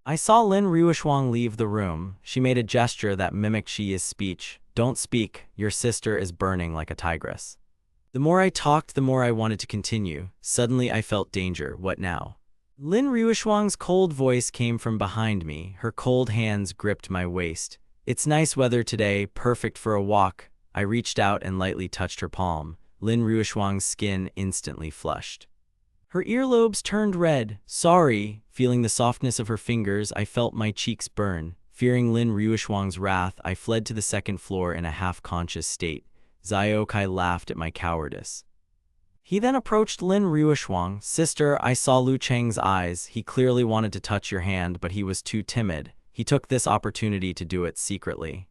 Speaker 1: I saw Lin Ruishuang leave the room. She made a gesture that mimicked Shi's speech. Don't speak. Your sister is burning like a tigress. The more I talked, the more I wanted to continue. Suddenly I felt danger. What now? Lin Ruishuang's cold voice came from behind me. Her cold hands gripped my waist. It's nice weather today, perfect for a walk. I reached out and lightly touched her palm. Lin Ruishuang's skin instantly flushed. Her earlobes turned red. Sorry. Feeling the softness of her fingers, I felt my cheeks burn. Fearing Lin Ruishuang's wrath, I fled to the second floor in a half-conscious state. Xiao Kai laughed at my cowardice. He then approached Lin Ruishuang. Sister, I saw Lu Cheng's eyes. He clearly wanted to touch your hand, but he was too timid. He took this opportunity to do it secretly.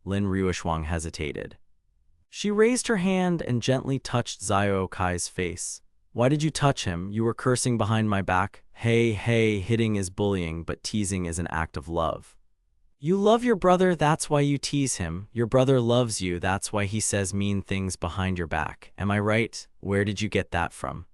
Speaker 1: Lin Ruishuang hesitated. She raised her hand and gently touched Xiao Kai's face. Why did you touch him? You were cursing behind my back. Hey, hitting is bullying, but teasing is an act of love. You love your brother, that's why you tease him. Your brother loves you, that's why he says mean things behind your back. Am I right? Where did you get that from?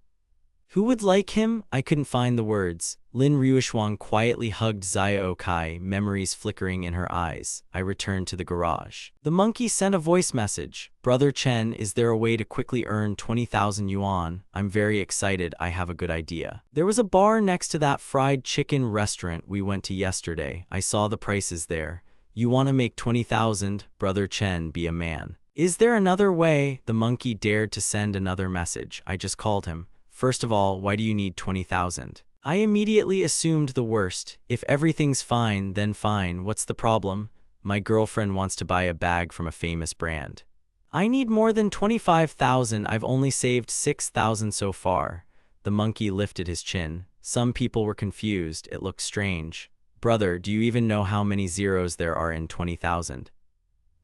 Speaker 1: Who would like him? I couldn't find the words. Lin Ruishuang quietly hugged Xiao Kai, memories flickering in her eyes. I returned to the garage. The monkey sent a voice message. Brother Chen, is there a way to quickly earn 20,000 yuan? I'm very excited, I have a good idea. There was a bar next to that fried chicken restaurant we went to yesterday. I saw the prices there. You want to make 20,000? Brother Chen, be a man. Is there another way? The monkey dared to send another message. I just called him. First of all, why do you need 20,000? I immediately assumed the worst. If everything's fine, then fine. What's the problem? My girlfriend wants to buy a bag from a famous brand. I need more than 25,000. I've only saved 6,000 so far. The monkey lifted his chin. Some people were confused. It looked strange. Brother, do you even know how many zeros there are in 20,000?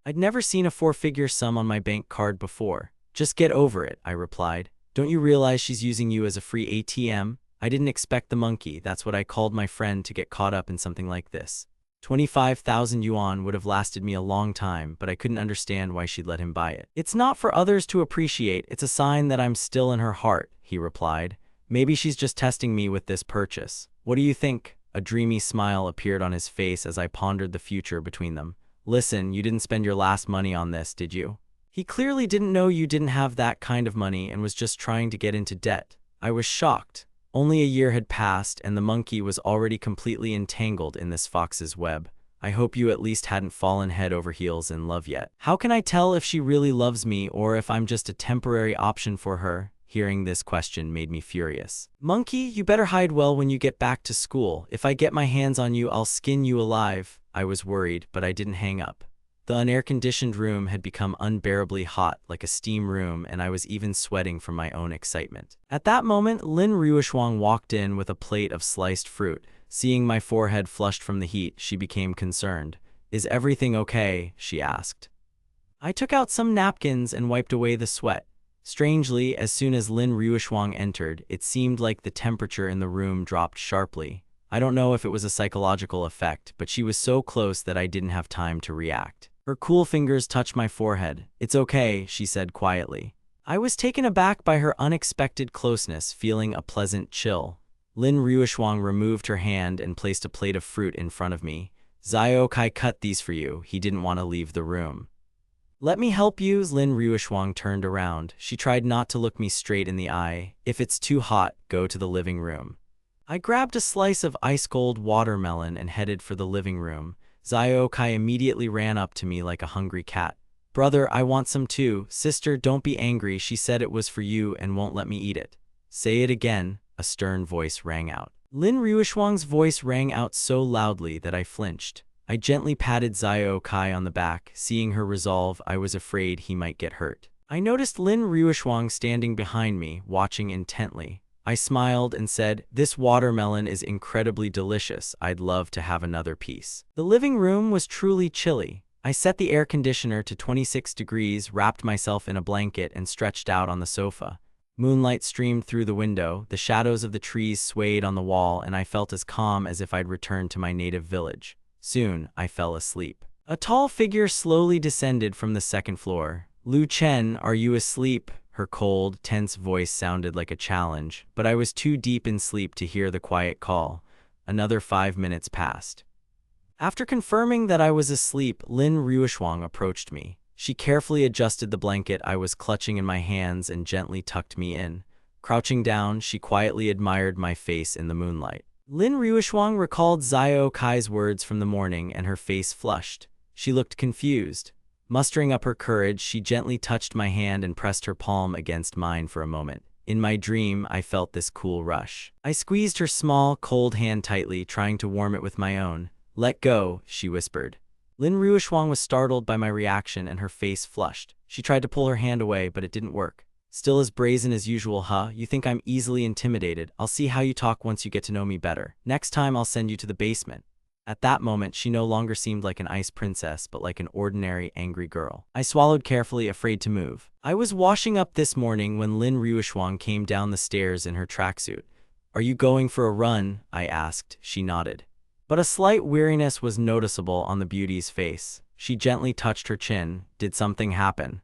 Speaker 1: I'd never seen a four-figure sum on my bank card before. Just get over it, I replied. Don't you realize she's using you as a free ATM? I didn't expect the monkey. That's what I called my friend to get caught up in something like this. 25,000 yuan would have lasted me a long time, but I couldn't understand why she'd let him buy it. It's not for others to appreciate. It's a sign that I'm still in her heart, he replied. Maybe she's just testing me with this purchase. What do you think? A dreamy smile appeared on his face as I pondered the future between them. Listen, you didn't spend your last money on this, did you? He clearly didn't know you didn't have that kind of money and was just trying to get into debt. I was shocked. Only a year had passed and the monkey was already completely entangled in this fox's web. I hope you at least hadn't fallen head over heels in love yet. How can I tell if she really loves me or if I'm just a temporary option for her? Hearing this question made me furious. Monkey, you better hide well when you get back to school. If I get my hands on you, I'll skin you alive. I was worried, but I didn't hang up. The unair-conditioned room had become unbearably hot, like a steam room, and I was even sweating from my own excitement. At that moment, Lin Ruishuang walked in with a plate of sliced fruit. Seeing my forehead flushed from the heat, she became concerned. Is everything okay? She asked. I took out some napkins and wiped away the sweat. Strangely, as soon as Lin Ruishuang entered, it seemed like the temperature in the room dropped sharply. I don't know if it was a psychological effect, but she was so close that I didn't have time to react. Her cool fingers touched my forehead. It's okay, she said quietly. I was taken aback by her unexpected closeness, feeling a pleasant chill. Lin Ruishuang removed her hand and placed a plate of fruit in front of me. Xiao Kai cut these for you. He didn't want to leave the room. Let me help you. Lin Ruishuang turned around. She tried not to look me straight in the eye. If it's too hot, go to the living room. I grabbed a slice of ice-cold watermelon and headed for the living room. Xiao Kai immediately ran up to me like a hungry cat. Brother, I want some too. Sister, don't be angry. She said it was for you and won't let me eat it. Say it again. A stern voice rang out. Lin Ruishuang's voice rang out so loudly that I flinched. I gently patted Xiao Kai on the back. Seeing her resolve, I was afraid he might get hurt. I noticed Lin Ruishuang standing behind me, watching intently. I smiled and said, "This watermelon is incredibly delicious. I'd love to have another piece." The living room was truly chilly. I set the air conditioner to 26 degrees, wrapped myself in a blanket, and stretched out on the sofa. Moonlight streamed through the window, the shadows of the trees swayed on the wall, and I felt as calm as if I'd returned to my native village. Soon, I fell asleep. A tall figure slowly descended from the second floor. "Lu Chen, are you asleep?" Her cold, tense voice sounded like a challenge, but I was too deep in sleep to hear the quiet call. Another 5 minutes passed. After confirming that I was asleep, Lin Ruishuang approached me. She carefully adjusted the blanket I was clutching in my hands and gently tucked me in. Crouching down, she quietly admired my face in the moonlight. Lin Ruishuang recalled Xiao Kai's words from the morning, and her face flushed. She looked confused. Mustering up her courage, she gently touched my hand and pressed her palm against mine for a moment. In my dream, I felt this cool rush. I squeezed her small, cold hand tightly, trying to warm it with my own. "Let go," she whispered. Lin Ruishuang was startled by my reaction, and her face flushed. She tried to pull her hand away, but it didn't work. "Still as brazen as usual, huh? You think I'm easily intimidated? I'll see how you talk once you get to know me better. Next time I'll send you to the basement." At that moment, she no longer seemed like an ice princess, but like an ordinary, angry girl. I swallowed carefully, afraid to move. I was washing up this morning when Lin Ruishuang came down the stairs in her tracksuit. "Are you going for a run?" I asked. She nodded. But a slight weariness was noticeable on the beauty's face. She gently touched her chin. "Did something happen?"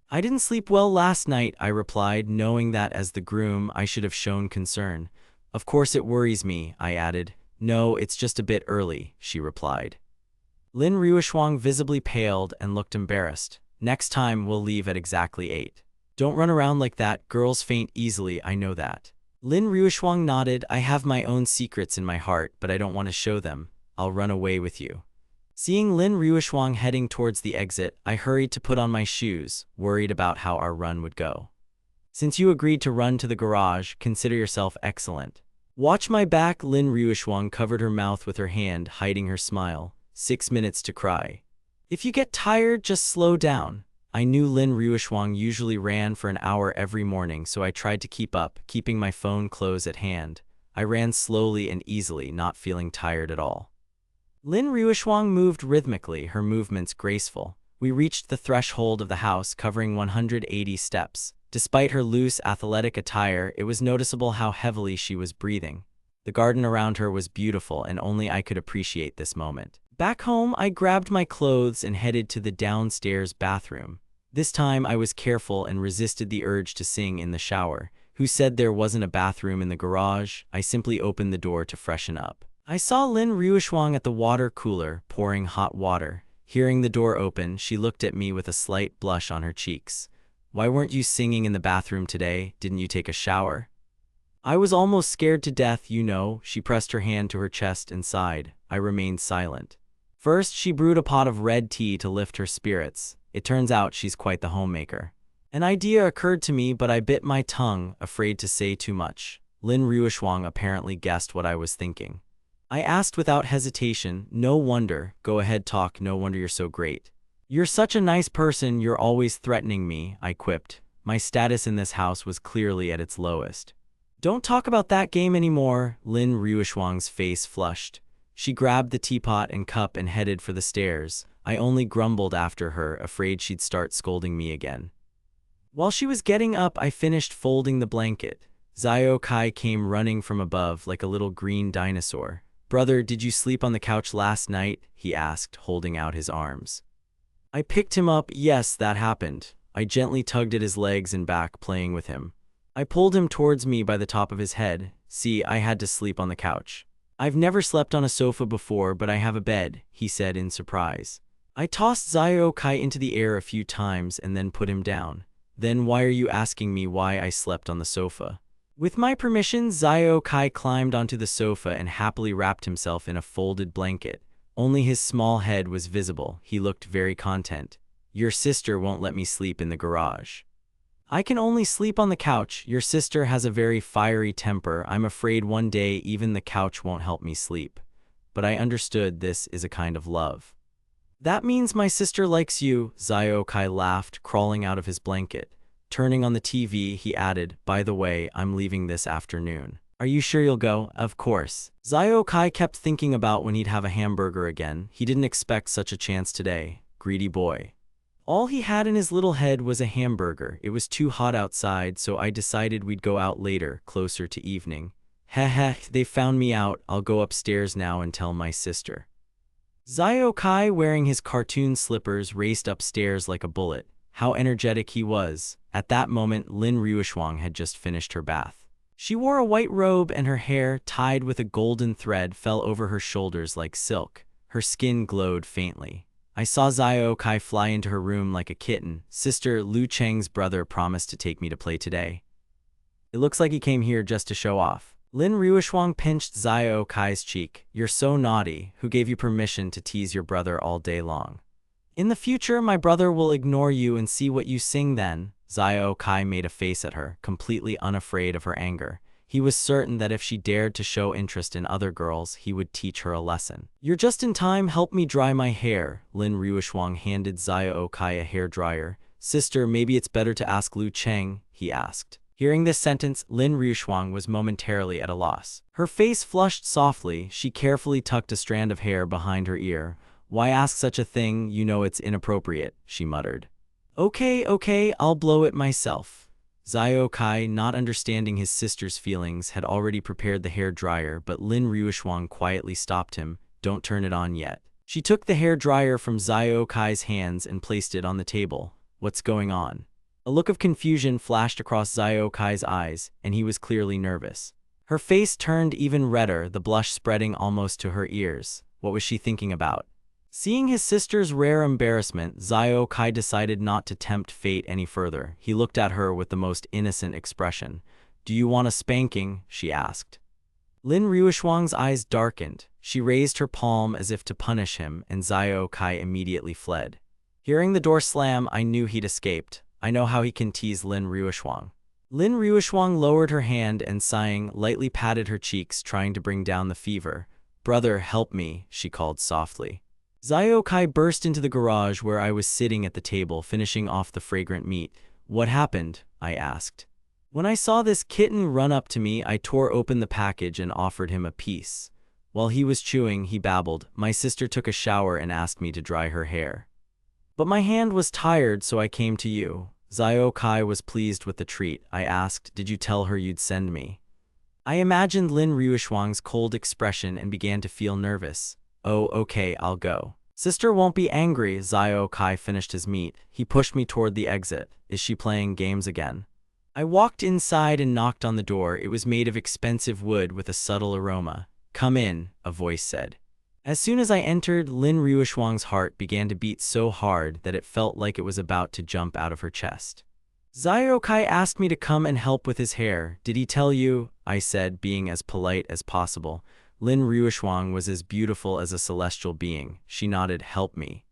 Speaker 1: "I didn't sleep well last night," I replied, knowing that as the groom, I should have shown concern. "Of course it worries me," I added. "No, it's just a bit early," she replied. Lin Ruishuang visibly paled and looked embarrassed. "Next time, we'll leave at exactly 8. Don't run around like that. Girls faint easily, I know that." Lin Ruishuang nodded. "I have my own secrets in my heart, but I don't want to show them. I'll run away with you." Seeing Lin Ruishuang heading towards the exit, I hurried to put on my shoes, worried about how our run would go. "Since you agreed to run to the garage, consider yourself excellent." "Watch my back." Lin Ruishuang covered her mouth with her hand, hiding her smile. 6 minutes to cry. "If you get tired, just slow down." I knew Lin Ruishuang usually ran for an hour every morning, so I tried to keep up, keeping my phone close at hand. I ran slowly and easily, not feeling tired at all. Lin Ruishuang moved rhythmically, her movements graceful. We reached the threshold of the house, covering 180 steps. Despite her loose, athletic attire, it was noticeable how heavily she was breathing. The garden around her was beautiful, and only I could appreciate this moment. Back home, I grabbed my clothes and headed to the downstairs bathroom. This time, I was careful and resisted the urge to sing in the shower. Who said there wasn't a bathroom in the garage? I simply opened the door to freshen up. I saw Lin Ruishuang at the water cooler, pouring hot water. Hearing the door open, she looked at me with a slight blush on her cheeks. "Why weren't you singing in the bathroom today? Didn't you take a shower?" "I was almost scared to death, you know." She pressed her hand to her chest and sighed. I remained silent. First, she brewed a pot of red tea to lift her spirits. It turns out she's quite the homemaker. An idea occurred to me, but I bit my tongue, afraid to say too much. Lin Ruishuang apparently guessed what I was thinking. I asked without hesitation, "No wonder. Go ahead, talk. No wonder you're so great." "You're such a nice person, you're always threatening me," I quipped. My status in this house was clearly at its lowest. "Don't talk about that game anymore." Lin Ruishuang's face flushed. She grabbed the teapot and cup and headed for the stairs. I only grumbled after her, afraid she'd start scolding me again. While she was getting up, I finished folding the blanket. Xiao Kai came running from above like a little green dinosaur. "Brother, did you sleep on the couch last night?" he asked, holding out his arms. I picked him up. "Yes, that happened." I gently tugged at his legs and back, playing with him. I pulled him towards me by the top of his head. "See, I had to sleep on the couch." "I've never slept on a sofa before, but I have a bed," he said in surprise. I tossed Xiao Kai into the air a few times and then put him down. "Then why are you asking me why I slept on the sofa?" With my permission, Xiao Kai climbed onto the sofa and happily wrapped himself in a folded blanket. Only his small head was visible. He looked very content. "Your sister won't let me sleep in the garage." "I can only sleep on the couch. Your sister has a very fiery temper. I'm afraid one day even the couch won't help me sleep." But I understood this is a kind of love. "That means my sister likes you," Xiao Kai laughed, crawling out of his blanket. Turning on the TV, he added, "By the way, I'm leaving this afternoon. Are you sure you'll go?" "Of course." Kai kept thinking about when he'd have a hamburger again. He didn't expect such a chance today. Greedy boy. All he had in his little head was a hamburger. It was too hot outside, so I decided we'd go out later, closer to evening. Heh, they found me out. I'll go upstairs now and tell my sister. Kai, wearing his cartoon slippers, raced upstairs like a bullet. How energetic he was. At that moment, Lin Ruoxuang had just finished her bath. She wore a white robe and her hair, tied with a golden thread, fell over her shoulders like silk. Her skin glowed faintly. I saw Kai fly into her room like a kitten. "Sister, Liu Cheng's brother promised to take me to play today. It looks like he came here just to show off." Lin Ruoxuang pinched Kai's cheek. "You're so naughty. Who gave you permission to tease your brother all day long? In the future, my brother will ignore you and see what you sing then." Kai made a face at her, completely unafraid of her anger. He was certain that if she dared to show interest in other girls, he would teach her a lesson. "You're just in time. Help me dry my hair." Lin Ruoxuang handed Kai a hairdryer. "Sister, maybe it's better to ask Liu Cheng," he asked. Hearing this sentence, Lin Ruoxuang was momentarily at a loss. Her face flushed softly. She carefully tucked a strand of hair behind her ear. "Why ask such a thing? You know it's inappropriate," she muttered. Okay, I'll blow it myself." Kai, not understanding his sister's feelings, had already prepared the hair dryer, but Lin Ruoxuang quietly stopped him. "Don't turn it on yet." She took the hair dryer from Kai's hands and placed it on the table. "What's going on?" A look of confusion flashed across Kai's eyes, and he was clearly nervous. Her face turned even redder, the blush spreading almost to her ears. What was she thinking about? Seeing his sister's rare embarrassment, Kai decided not to tempt fate any further. He looked at her with the most innocent expression. "Do you want a spanking?" she asked. Lin Ruoxuang's eyes darkened. She raised her palm as if to punish him, and Kai immediately fled. Hearing the door slam, I knew he'd escaped. I know how he can tease Lin Ruoxuang. Lin Ruoxuang lowered her hand and, sighing, lightly patted her cheeks, trying to bring down the fever. "Brother, help me," she called softly. Kai burst into the garage where I was sitting at the table, finishing off the fragrant meat. "What happened?" I asked. When I saw this kitten run up to me, I tore open the package and offered him a piece. While he was chewing, he babbled, "My sister took a shower and asked me to dry her hair. But my hand was tired, so I came to you." Kai was pleased with the treat. I asked, "Did you tell her you'd send me?" I imagined Lin Ruoxuang's cold expression and began to feel nervous. "Oh, okay, I'll go." "Sister won't be angry." Kai finished his meat. He pushed me toward the exit. "Is she playing games again?" I walked inside and knocked on the door. It was made of expensive wood with a subtle aroma. "Come in," a voice said. As soon as I entered, Lin Ruoxuang's heart began to beat so hard that it felt like it was about to jump out of her chest. Kai asked me to come and help with his hair. "Did he tell you?" I said, being as polite as possible. Lin Ruoxuang was as beautiful as a celestial being. She nodded, "Help me."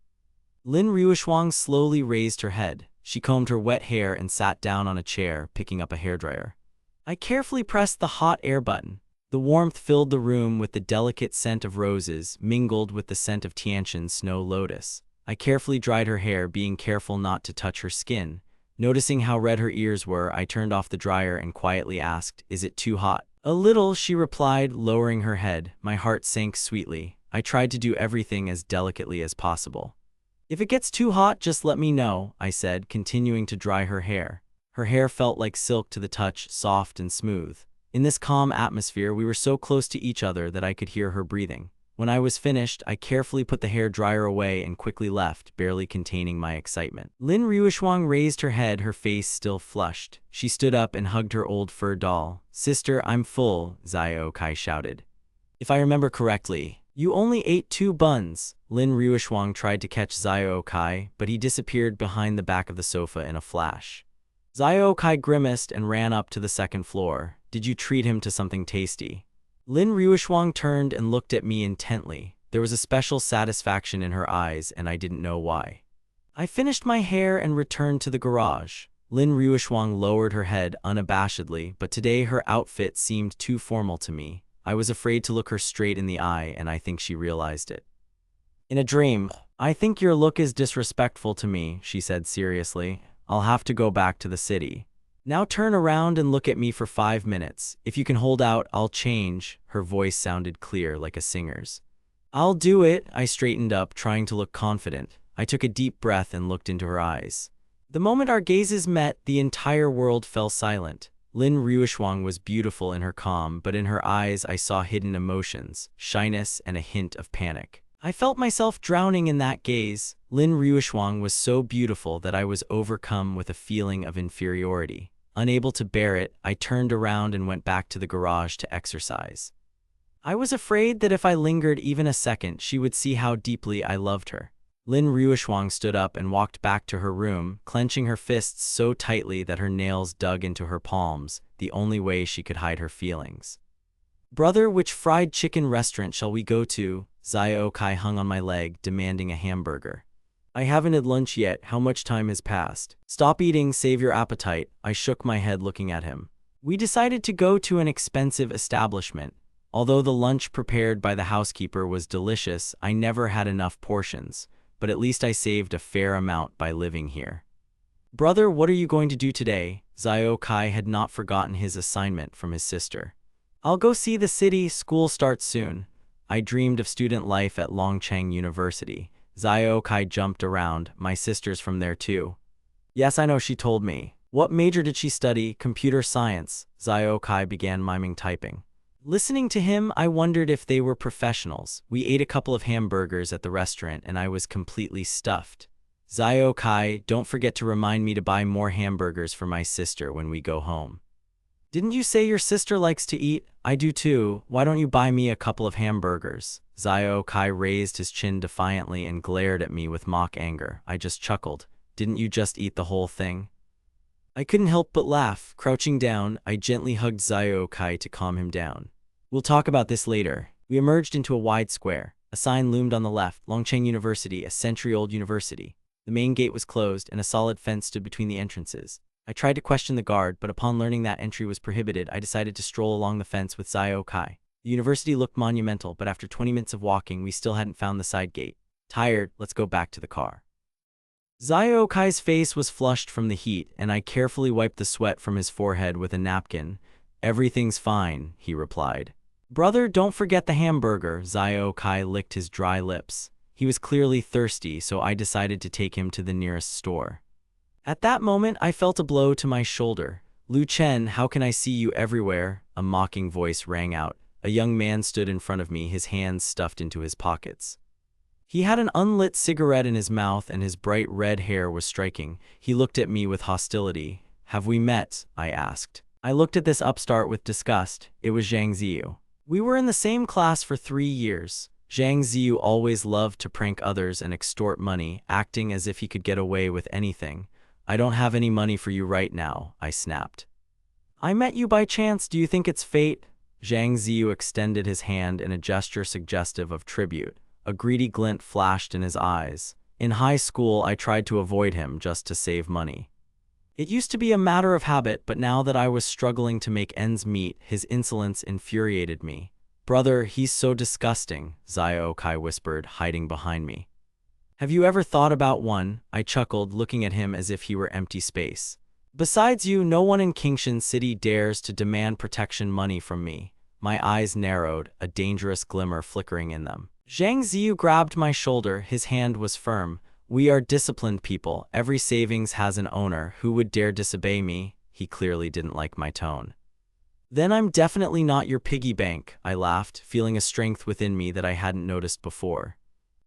Speaker 1: Lin Ruoxuang slowly raised her head. She combed her wet hair and sat down on a chair, picking up a hairdryer. I carefully pressed the hot air button. The warmth filled the room with the delicate scent of roses, mingled with the scent of Tiantian snow lotus. I carefully dried her hair, being careful not to touch her skin. Noticing how red her ears were, I turned off the dryer and quietly asked, "Is it too hot?" "A little," she replied, lowering her head. My heart sank sweetly. I tried to do everything as delicately as possible. "If it gets too hot, just let me know," I said, continuing to dry her hair. Her hair felt like silk to the touch, soft and smooth. In this calm atmosphere, we were so close to each other that I could hear her breathing. When I was finished, I carefully put the hair dryer away and quickly left, barely containing my excitement. Lin Ruoxuang raised her head, her face still flushed. She stood up and hugged her old fur doll. "Sister, I'm full," Kai shouted. "If I remember correctly, you only ate 2 buns." Lin Ruoxuang tried to catch Kai, but he disappeared behind the back of the sofa in a flash. Kai grimaced and ran up to the second floor. "Did you treat him to something tasty?" Lin Ruoxuang turned and looked at me intently. There was a special satisfaction in her eyes, and I didn't know why. I finished my hair and returned to the garage. Lin Ruoxuang lowered her head unabashedly, but today her outfit seemed too formal to me. I was afraid to look her straight in the eye, and I think she realized it. "In a dream, I think your look is disrespectful to me," she said seriously. I'll have to go back to the city. Now turn around and look at me for 5 minutes. If you can hold out, I'll change." Her voice sounded clear like a singer's. "I'll do it." I straightened up, trying to look confident. I took a deep breath and looked into her eyes. The moment our gazes met, the entire world fell silent. Lin Ruoxuang was beautiful in her calm, but in her eyes I saw hidden emotions, shyness, and a hint of panic. I felt myself drowning in that gaze. Lin Ruoxuang was so beautiful that I was overcome with a feeling of inferiority. Unable to bear it, I turned around and went back to the garage to exercise. I was afraid that if I lingered even a second, she would see how deeply I loved her. Lin Ruoxuang stood up and walked back to her room, clenching her fists so tightly that her nails dug into her palms, the only way she could hide her feelings. "Brother, which fried chicken restaurant shall we go to?" Zio-kai hung on my leg, demanding a hamburger. "I haven't had lunch yet. How much time has passed?" "Stop eating, save your appetite." I shook my head looking at him. We decided to go to an expensive establishment. Although the lunch prepared by the housekeeper was delicious, I never had enough portions. But at least I saved a fair amount by living here. "Brother, what are you going to do today?" Zio-kai had not forgotten his assignment from his sister. "I'll go see the city. School starts soon." I dreamed of student life at Longchang University. Zio-kai jumped around. "My sister's from there too." "Yes, I know, she told me." "What major did she study?" "Computer science." Zio-kai began miming typing. Listening to him, I wondered if they were professionals. We ate a couple of hamburgers at the restaurant, and I was completely stuffed. "Zio-kai, don't forget to remind me to buy more hamburgers for my sister when we go home." "Didn't you say your sister likes to eat?" "I do too. Why don't you buy me a couple of hamburgers?" Zio-kai raised his chin defiantly and glared at me with mock anger. I just chuckled. "Didn't you just eat the whole thing?" I couldn't help but laugh. Crouching down, I gently hugged Zio-kai to calm him down. "We'll talk about this later." We emerged into a wide square. A sign loomed on the left, Longcheng University, a century-old university. The main gate was closed, and a solid fence stood between the entrances. I tried to question the guard, but upon learning that entry was prohibited, I decided to stroll along the fence with Zio-kai. The university looked monumental, but after 20 minutes of walking, we still hadn't found the side gate. "Tired, let's go back to the car." Zio-kai's face was flushed from the heat, and I carefully wiped the sweat from his forehead with a napkin. "Everything's fine," he replied. "Brother, don't forget the hamburger." Zio-kai licked his dry lips. He was clearly thirsty, so I decided to take him to the nearest store. At that moment, I felt a blow to my shoulder. "Lu Chen, how can I see you everywhere?" A mocking voice rang out. A young man stood in front of me, his hands stuffed into his pockets. He had an unlit cigarette in his mouth, and his bright red hair was striking. He looked at me with hostility. "Have we met?" I asked. I looked at this upstart with disgust. It was Zhang Ziyu. We were in the same class for 3 years. Zhang Ziyu always loved to prank others and extort money, acting as if he could get away with anything. "I don't have any money for you right now," I snapped. "I met you by chance. Do you think it's fate?" Zhang Ziyu extended his hand in a gesture suggestive of tribute. A greedy glint flashed in his eyes. In high school, I tried to avoid him just to save money. It used to be a matter of habit, but now that I was struggling to make ends meet, his insolence infuriated me. "Brother, he's so disgusting," Zio-kai whispered, hiding behind me. "Have you ever thought about one?" I chuckled, looking at him as if he were empty space. "Besides you, no one in Kingshan City dares to demand protection money from me." My eyes narrowed, a dangerous glimmer flickering in them. Zhang Ziyu grabbed my shoulder. His hand was firm. "We are disciplined people. Every savings has an owner. Who would dare disobey me?" He clearly didn't like my tone. "Then I'm definitely not your piggy bank," I laughed, feeling a strength within me that I hadn't noticed before.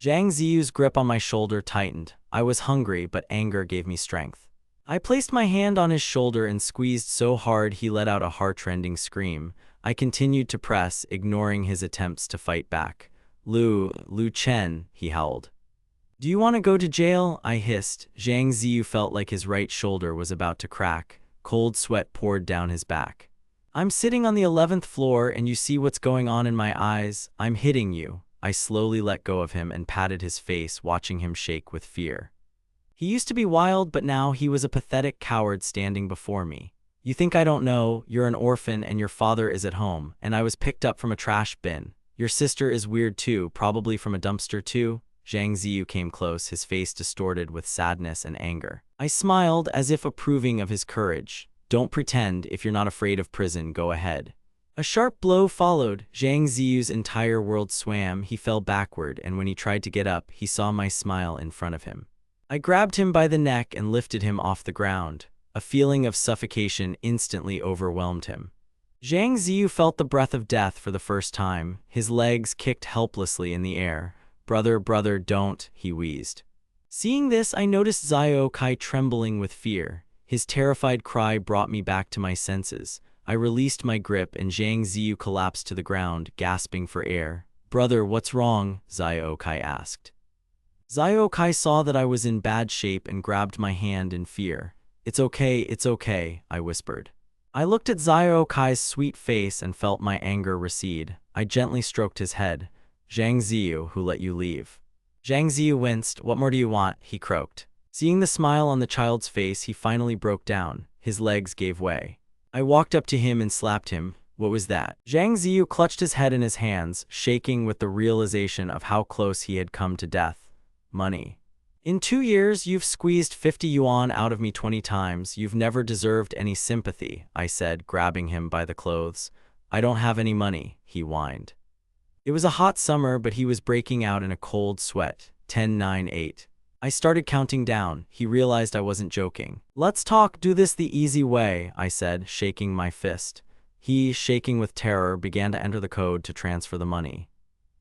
Speaker 1: Zhang Ziyu's grip on my shoulder tightened. I was hungry, but anger gave me strength. I placed my hand on his shoulder and squeezed so hard he let out a heart-rending scream. I continued to press, ignoring his attempts to fight back. Lu Chen," he howled. "Do you want to go to jail?" I hissed. Zhang Ziyu felt like his right shoulder was about to crack. Cold sweat poured down his back. "I'm sitting on the 11th floor, and you see what's going on in my eyes. I'm hitting you." I slowly let go of him and patted his face, watching him shake with fear. He used to be wild, but now he was a pathetic coward standing before me. "You think I don't know? You're an orphan, and your father is at home, and I was picked up from a trash bin. Your sister is weird too, probably from a dumpster too." Zhang Ziyu came close, his face distorted with sadness and anger. I smiled as if approving of his courage. Don't pretend. If you're not afraid of prison, go ahead. A sharp blow followed. Zhang Ziyu's entire world swam. He fell backward, and when he tried to get up, he saw my smile in front of him. I grabbed him by the neck and lifted him off the ground. A feeling of suffocation instantly overwhelmed him. Zhang Ziyu felt the breath of death for the first time. His legs kicked helplessly in the air. "Brother, brother, don't," he wheezed. Seeing this, I noticed Zhao Kai trembling with fear. His terrified cry brought me back to my senses. I released my grip and Zhang Ziyu collapsed to the ground, gasping for air. "Brother, what's wrong?" Zhao Kai asked. Zhao Kai saw that I was in bad shape and grabbed my hand in fear. It's okay," I whispered. I looked at Zhao Kai's sweet face and felt my anger recede. I gently stroked his head. "Zhang Ziyu, who let you leave?" Zhang Ziyu winced. "What more do you want?" he croaked. Seeing the smile on the child's face, he finally broke down. His legs gave way. I walked up to him and slapped him. "What was that?" Zhang Ziyu clutched his head in his hands, shaking with the realization of how close he had come to death. "Money. In 2 years, you've squeezed 50 yuan out of me 20 times. You've never deserved any sympathy," I said, grabbing him by the clothes. "I don't have any money," he whined. It was a hot summer, but he was breaking out in a cold sweat. 10, 9, 8. I started counting down. He realized I wasn't joking. "Let's do this the easy way," I said, shaking my fist. He, shaking with terror, began to enter the code to transfer the money.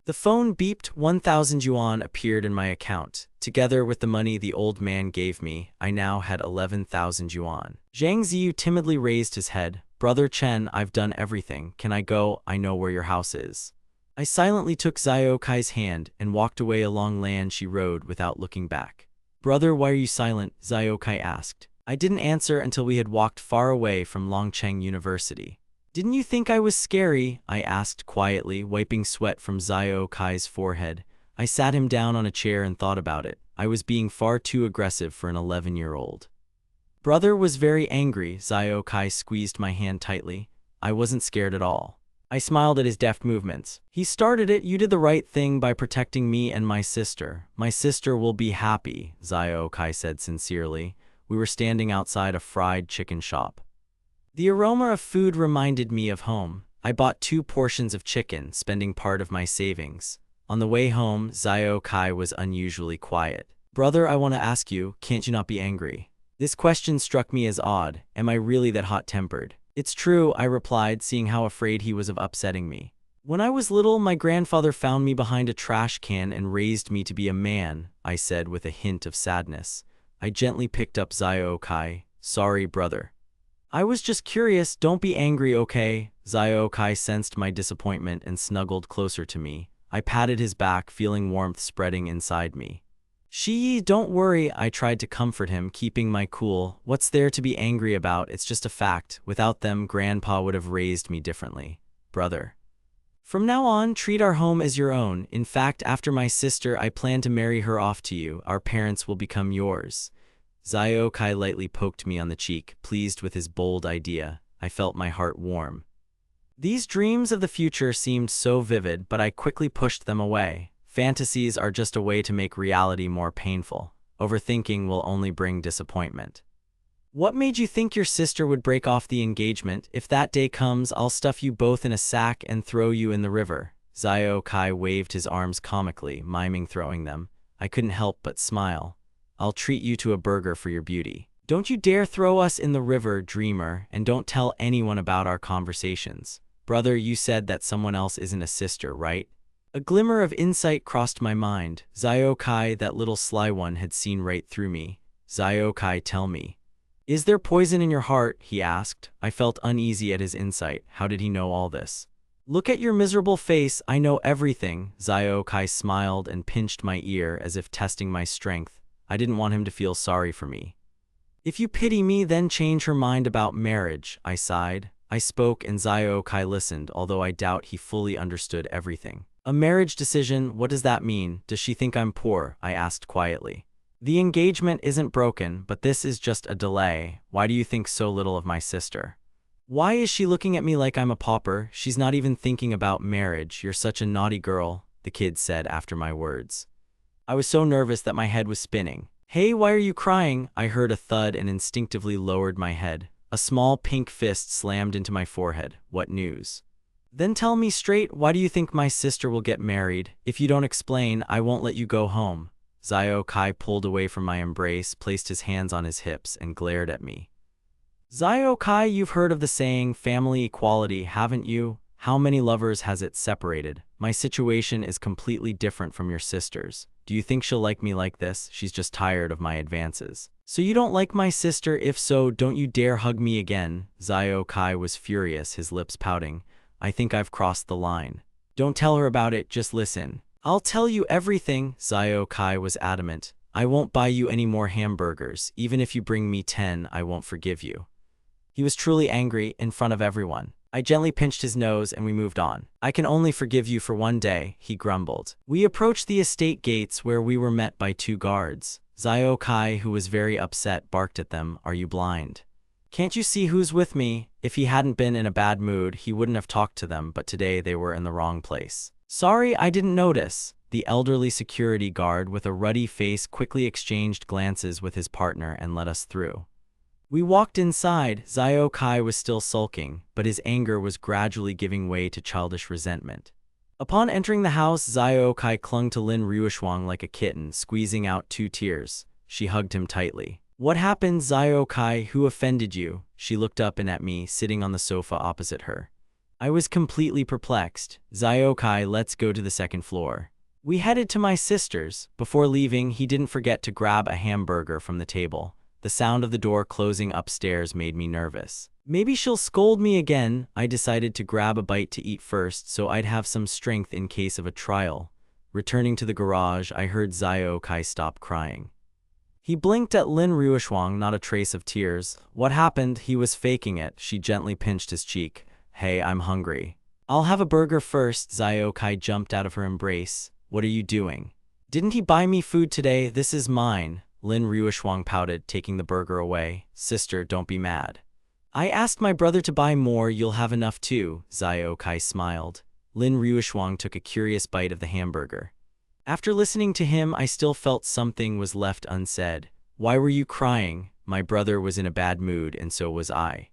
Speaker 1: The phone beeped. 1,000 yuan appeared in my account. Together with the money the old man gave me, I now had 11,000 yuan. Zhang Ziyu timidly raised his head. "Brother Chen, I've done everything. Can I go? I know where your house is." I silently took Zhao Kai's hand and walked away along Lanshi Road without looking back. "Brother, why are you silent?" Zhao Kai asked. I didn't answer until we had walked far away from Longcheng University. "Didn't you think I was scary?" I asked quietly, wiping sweat from Zhao Kai's forehead. I sat him down on a chair and thought about it. I was being far too aggressive for an 11-year-old. Brother was very angry. Zhao Kai squeezed my hand tightly. I wasn't scared at all. I smiled at his deft movements. "He started it. You did the right thing by protecting me and my sister. My sister will be happy," Zhao Kai said sincerely. We were standing outside a fried chicken shop. The aroma of food reminded me of home. I bought 2 portions of chicken, spending part of my savings. On the way home, Zhao Kai was unusually quiet. "Brother, I want to ask you, can't you not be angry?" This question struck me as odd. Am I really that hot-tempered? "It's true," I replied, seeing how afraid he was of upsetting me. "When I was little, my grandfather found me behind a trash can and raised me to be a man," I said with a hint of sadness. I gently picked up Zhao Kai. "Sorry, brother. I was just curious. Don't be angry, okay?" Zhao Kai sensed my disappointment and snuggled closer to me. I patted his back, feeling warmth spreading inside me. Don't worry," I tried to comfort him, keeping my cool. "What's there to be angry about? It's just a fact. Without them, Grandpa would have raised me differently. Brother. From now on, treat our home as your own. In fact, after my sister, I plan to marry her off to you. Our parents will become yours." Zhao Kai lightly poked me on the cheek, pleased with his bold idea. I felt my heart warm. These dreams of the future seemed so vivid, but I quickly pushed them away. Fantasies are just a way to make reality more painful. Overthinking will only bring disappointment. "What made you think your sister would break off the engagement? If that day comes, I'll stuff you both in a sack and throw you in the river." Zhao Kai waved his arms comically, miming throwing them. I couldn't help but smile. "I'll treat you to a burger for your beauty. Don't you dare throw us in the river, dreamer, and don't tell anyone about our conversations. Brother, you said that someone else isn't a sister, right?" A glimmer of insight crossed my mind. Zhao Kai, that little sly one, had seen right through me. "Zhao Kai, tell me. Is there poison in your heart?" he asked. I felt uneasy at his insight. How did he know all this? "Look at your miserable face. I know everything." Zhao Kai smiled and pinched my ear as if testing my strength. I didn't want him to feel sorry for me. "If you pity me, then change her mind about marriage," I sighed. I spoke and Zhao Kai listened, although I doubt he fully understood everything. "A marriage decision? What does that mean? Does she think I'm poor?" I asked quietly. "The engagement isn't broken, but this is just a delay. Why do you think so little of my sister? Why is she looking at me like I'm a pauper? She's not even thinking about marriage. You're such a naughty girl," the kid said after my words. I was so nervous that my head was spinning. "Hey, why are you crying?" I heard a thud and instinctively lowered my head. A small pink fist slammed into my forehead. "What news?" "Then tell me straight, why do you think my sister will get married? If you don't explain, I won't let you go home." Zio Kai pulled away from my embrace, placed his hands on his hips, and glared at me. "Zio Kai, you've heard of the saying, family equality, haven't you? How many lovers has it separated? My situation is completely different from your sister's. Do you think she'll like me like this? She's just tired of my advances." "So you don't like my sister? If so, don't you dare hug me again." Zio Kai was furious, his lips pouting. "I think I've crossed the line." "Don't tell her about it, just listen." "I'll tell you everything." Zio Kai was adamant. "I won't buy you any more hamburgers. Even if you bring me 10, I won't forgive you." He was truly angry in front of everyone. I gently pinched his nose and we moved on. "I can only forgive you for one day," he grumbled. We approached the estate gates where we were met by 2 guards. Zio Kai, who was very upset, barked at them, "Are you blind? Can't you see who's with me?" If he hadn't been in a bad mood, he wouldn't have talked to them, but today they were in the wrong place. "Sorry, I didn't notice." The elderly security guard with a ruddy face quickly exchanged glances with his partner and let us through. We walked inside. Zio Kai was still sulking, but his anger was gradually giving way to childish resentment. Upon entering the house, Zio Kai clung to Lin Ruishuang like a kitten, squeezing out 2 tears. She hugged him tightly. "What happened, Zio Kai? Who offended you?" She looked up and at me, sitting on the sofa opposite her. I was completely perplexed. "Zio Kai, let's go to the 2nd floor." We headed to my sister's. Before leaving, he didn't forget to grab a hamburger from the table. The sound of the door closing upstairs made me nervous. Maybe she'll scold me again. I decided to grab a bite to eat first so I'd have some strength in case of a trial. Returning to the garage, I heard Zio Kai stop crying. He blinked at Lin Ruishuang, not a trace of tears. "What happened?" He was faking it. She gently pinched his cheek. "Hey, I'm hungry." "I'll have a burger first." Zio Kai jumped out of her embrace. "What are you doing? Didn't he buy me food today? This is mine." Lin Ruishuang pouted, taking the burger away. "Sister, don't be mad. I asked my brother to buy more, you'll have enough too." Zio Kai smiled. Lin Ruishuang took a curious bite of the hamburger. After listening to him, I still felt something was left unsaid. "Why were you crying?" My brother was in a bad mood, and so was I.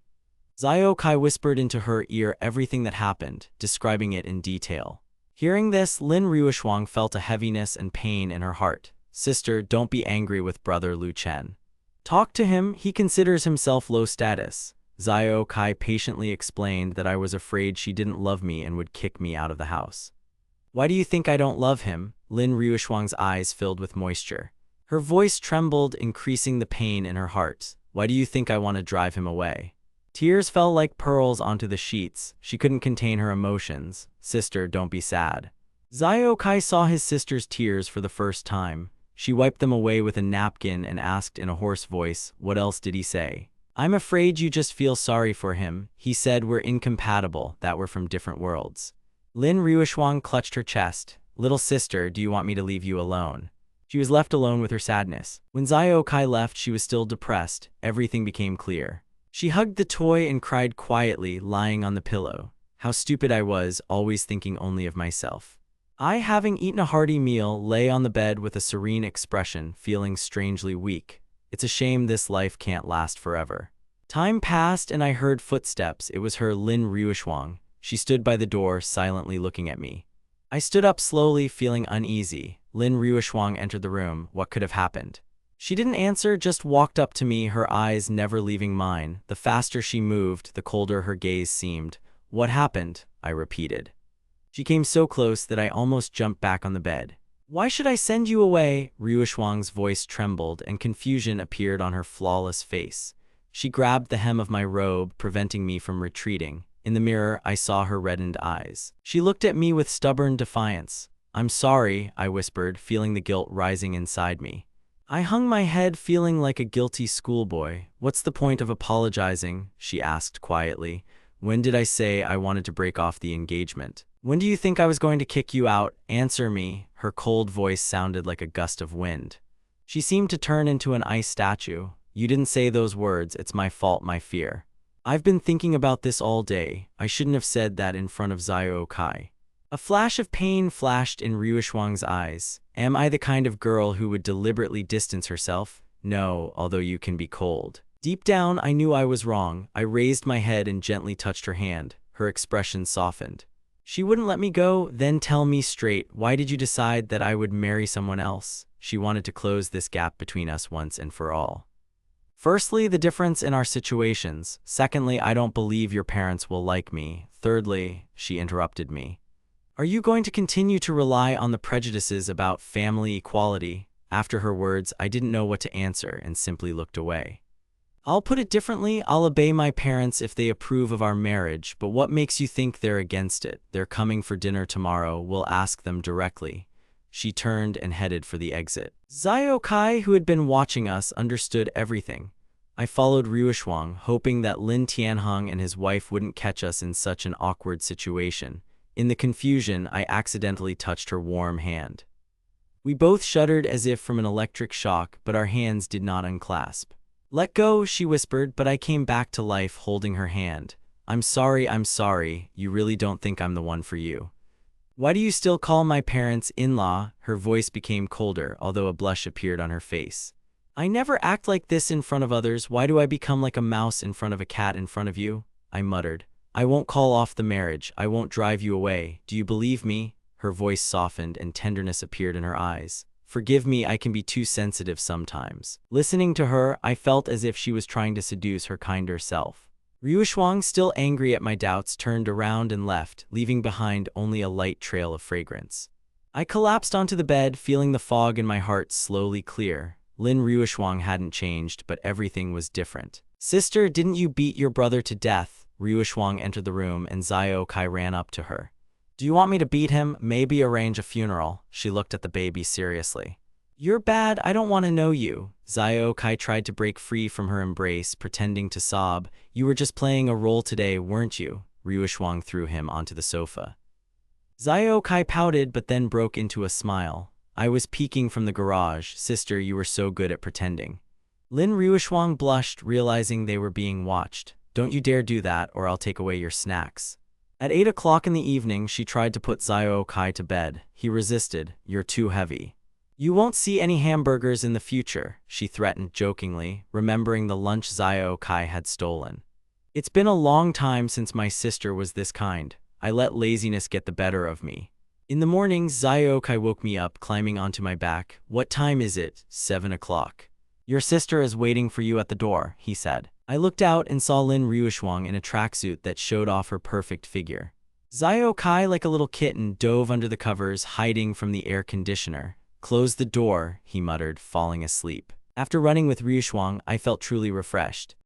Speaker 1: Zio Kai whispered into her ear everything that happened, describing it in detail. Hearing this, Lin Ruishuang felt a heaviness and pain in her heart. "Sister, don't be angry with brother Lu Chen. Talk to him, he considers himself low status." Zio Kai patiently explained that I was afraid she didn't love me and would kick me out of the house. "Why do you think I don't love him?" Lin Ruishuang's eyes filled with moisture. Her voice trembled, increasing the pain in her heart. "Why do you think I want to drive him away?" Tears fell like pearls onto the sheets. She couldn't contain her emotions. "Sister, don't be sad." Zio Kai saw his sister's tears for the first time. She wiped them away with a napkin and asked in a hoarse voice, "What else did he say?" "I'm afraid you just feel sorry for him. He said we're incompatible, that we're from different worlds." Lin Ruishuang clutched her chest. "Little sister, do you want me to leave you alone?" She was left alone with her sadness. When Zio Kai left, she was still depressed. Everything became clear. She hugged the toy and cried quietly, lying on the pillow. How stupid I was, always thinking only of myself. I, having eaten a hearty meal, lay on the bed with a serene expression, feeling strangely weak. It's a shame this life can't last forever. Time passed and I heard footsteps. It was her, Lin Ruishuang. She stood by the door, silently looking at me. I stood up slowly, feeling uneasy. Lin Ruishuang entered the room. What could have happened? She didn't answer, just walked up to me, her eyes never leaving mine. The faster she moved, the colder her gaze seemed. "What happened?" I repeated. She came so close that I almost jumped back on the bed. "Why should I send you away?" Ruishuang's voice trembled and confusion appeared on her flawless face. She grabbed the hem of my robe, preventing me from retreating. In the mirror, I saw her reddened eyes. She looked at me with stubborn defiance. "I'm sorry," I whispered, feeling the guilt rising inside me. I hung my head, feeling like a guilty schoolboy. "What's the point of apologizing?" she asked quietly. "When did I say I wanted to break off the engagement? When do you think I was going to kick you out? Answer me." Her cold voice sounded like a gust of wind. She seemed to turn into an ice statue. "You didn't say those words. It's my fault, my fear. I've been thinking about this all day. I shouldn't have said that in front of Zio Kai." A flash of pain flashed in Ruishuang's eyes. Am I the kind of girl who would deliberately distance herself? No, although you can be cold. Deep down, I knew I was wrong. I raised my head and gently touched her hand. Her expression softened. She wouldn't let me go. Then tell me straight, why did you decide that I would marry someone else? She wanted to close this gap between us once and for all. Firstly, the difference in our situations. Secondly, I don't believe your parents will like me. Thirdly, she interrupted me. Are you going to continue to rely on the prejudices about family equality? After her words, I didn't know what to answer and simply looked away. I'll put it differently. I'll obey my parents if they approve of our marriage, but what makes you think they're against it? They're coming for dinner tomorrow. We'll ask them directly. She turned and headed for the exit. Zio-kai, who had been watching us, understood everything. I followed Ryushuang, hoping that Lin Tianhong and his wife wouldn't catch us in such an awkward situation. In the confusion, I accidentally touched her warm hand. We both shuddered as if from an electric shock, but our hands did not unclasp. Let go, she whispered, but I came back to life holding her hand. I'm sorry, you really don't think I'm the one for you. Why do you still call my parents in-law? Her voice became colder, although a blush appeared on her face. I never act like this in front of others. Why do I become like a mouse in front of a cat in front of you? I muttered. I won't call off the marriage. I won't drive you away. Do you believe me? Her voice softened and tenderness appeared in her eyes. Forgive me, I can be too sensitive sometimes. Listening to her, I felt as if she was trying to seduce her kinder self. Ryushuang, still angry at my doubts, turned around and left, leaving behind only a light trail of fragrance. I collapsed onto the bed, feeling the fog in my heart slowly clear. Lin Ryushuang hadn't changed, but everything was different. Sister, didn't you beat your brother to death? Ryushuang entered the room and Zio-kai ran up to her. Do you want me to beat him? Maybe arrange a funeral. She looked at the baby seriously. You're bad, I don't want to know you. Zio-kai tried to break free from her embrace, pretending to sob. You were just playing a role today, weren't you? Ryushuang threw him onto the sofa. Zio-kai pouted but then broke into a smile. I was peeking from the garage. Sister, you were so good at pretending. Lin Ryushuang blushed, realizing they were being watched. Don't you dare do that, or I'll take away your snacks. At 8 o'clock in the evening, she tried to put Zio-kai to bed. He resisted. You're too heavy. You won't see any hamburgers in the future, she threatened jokingly, remembering the lunch Zio-kai had stolen. It's been a long time since my sister was this kind. I let laziness get the better of me. In the morning, Zio-kai woke me up, climbing onto my back. What time is it? 7 o'clock. Your sister is waiting for you at the door, he said. I looked out and saw Lin Ryushuang in a tracksuit that showed off her perfect figure. Zio-kai, like a little kitten, dove under the covers, hiding from the air conditioner. Close the door, he muttered, falling asleep. After running with Ryushuang, I felt truly refreshed.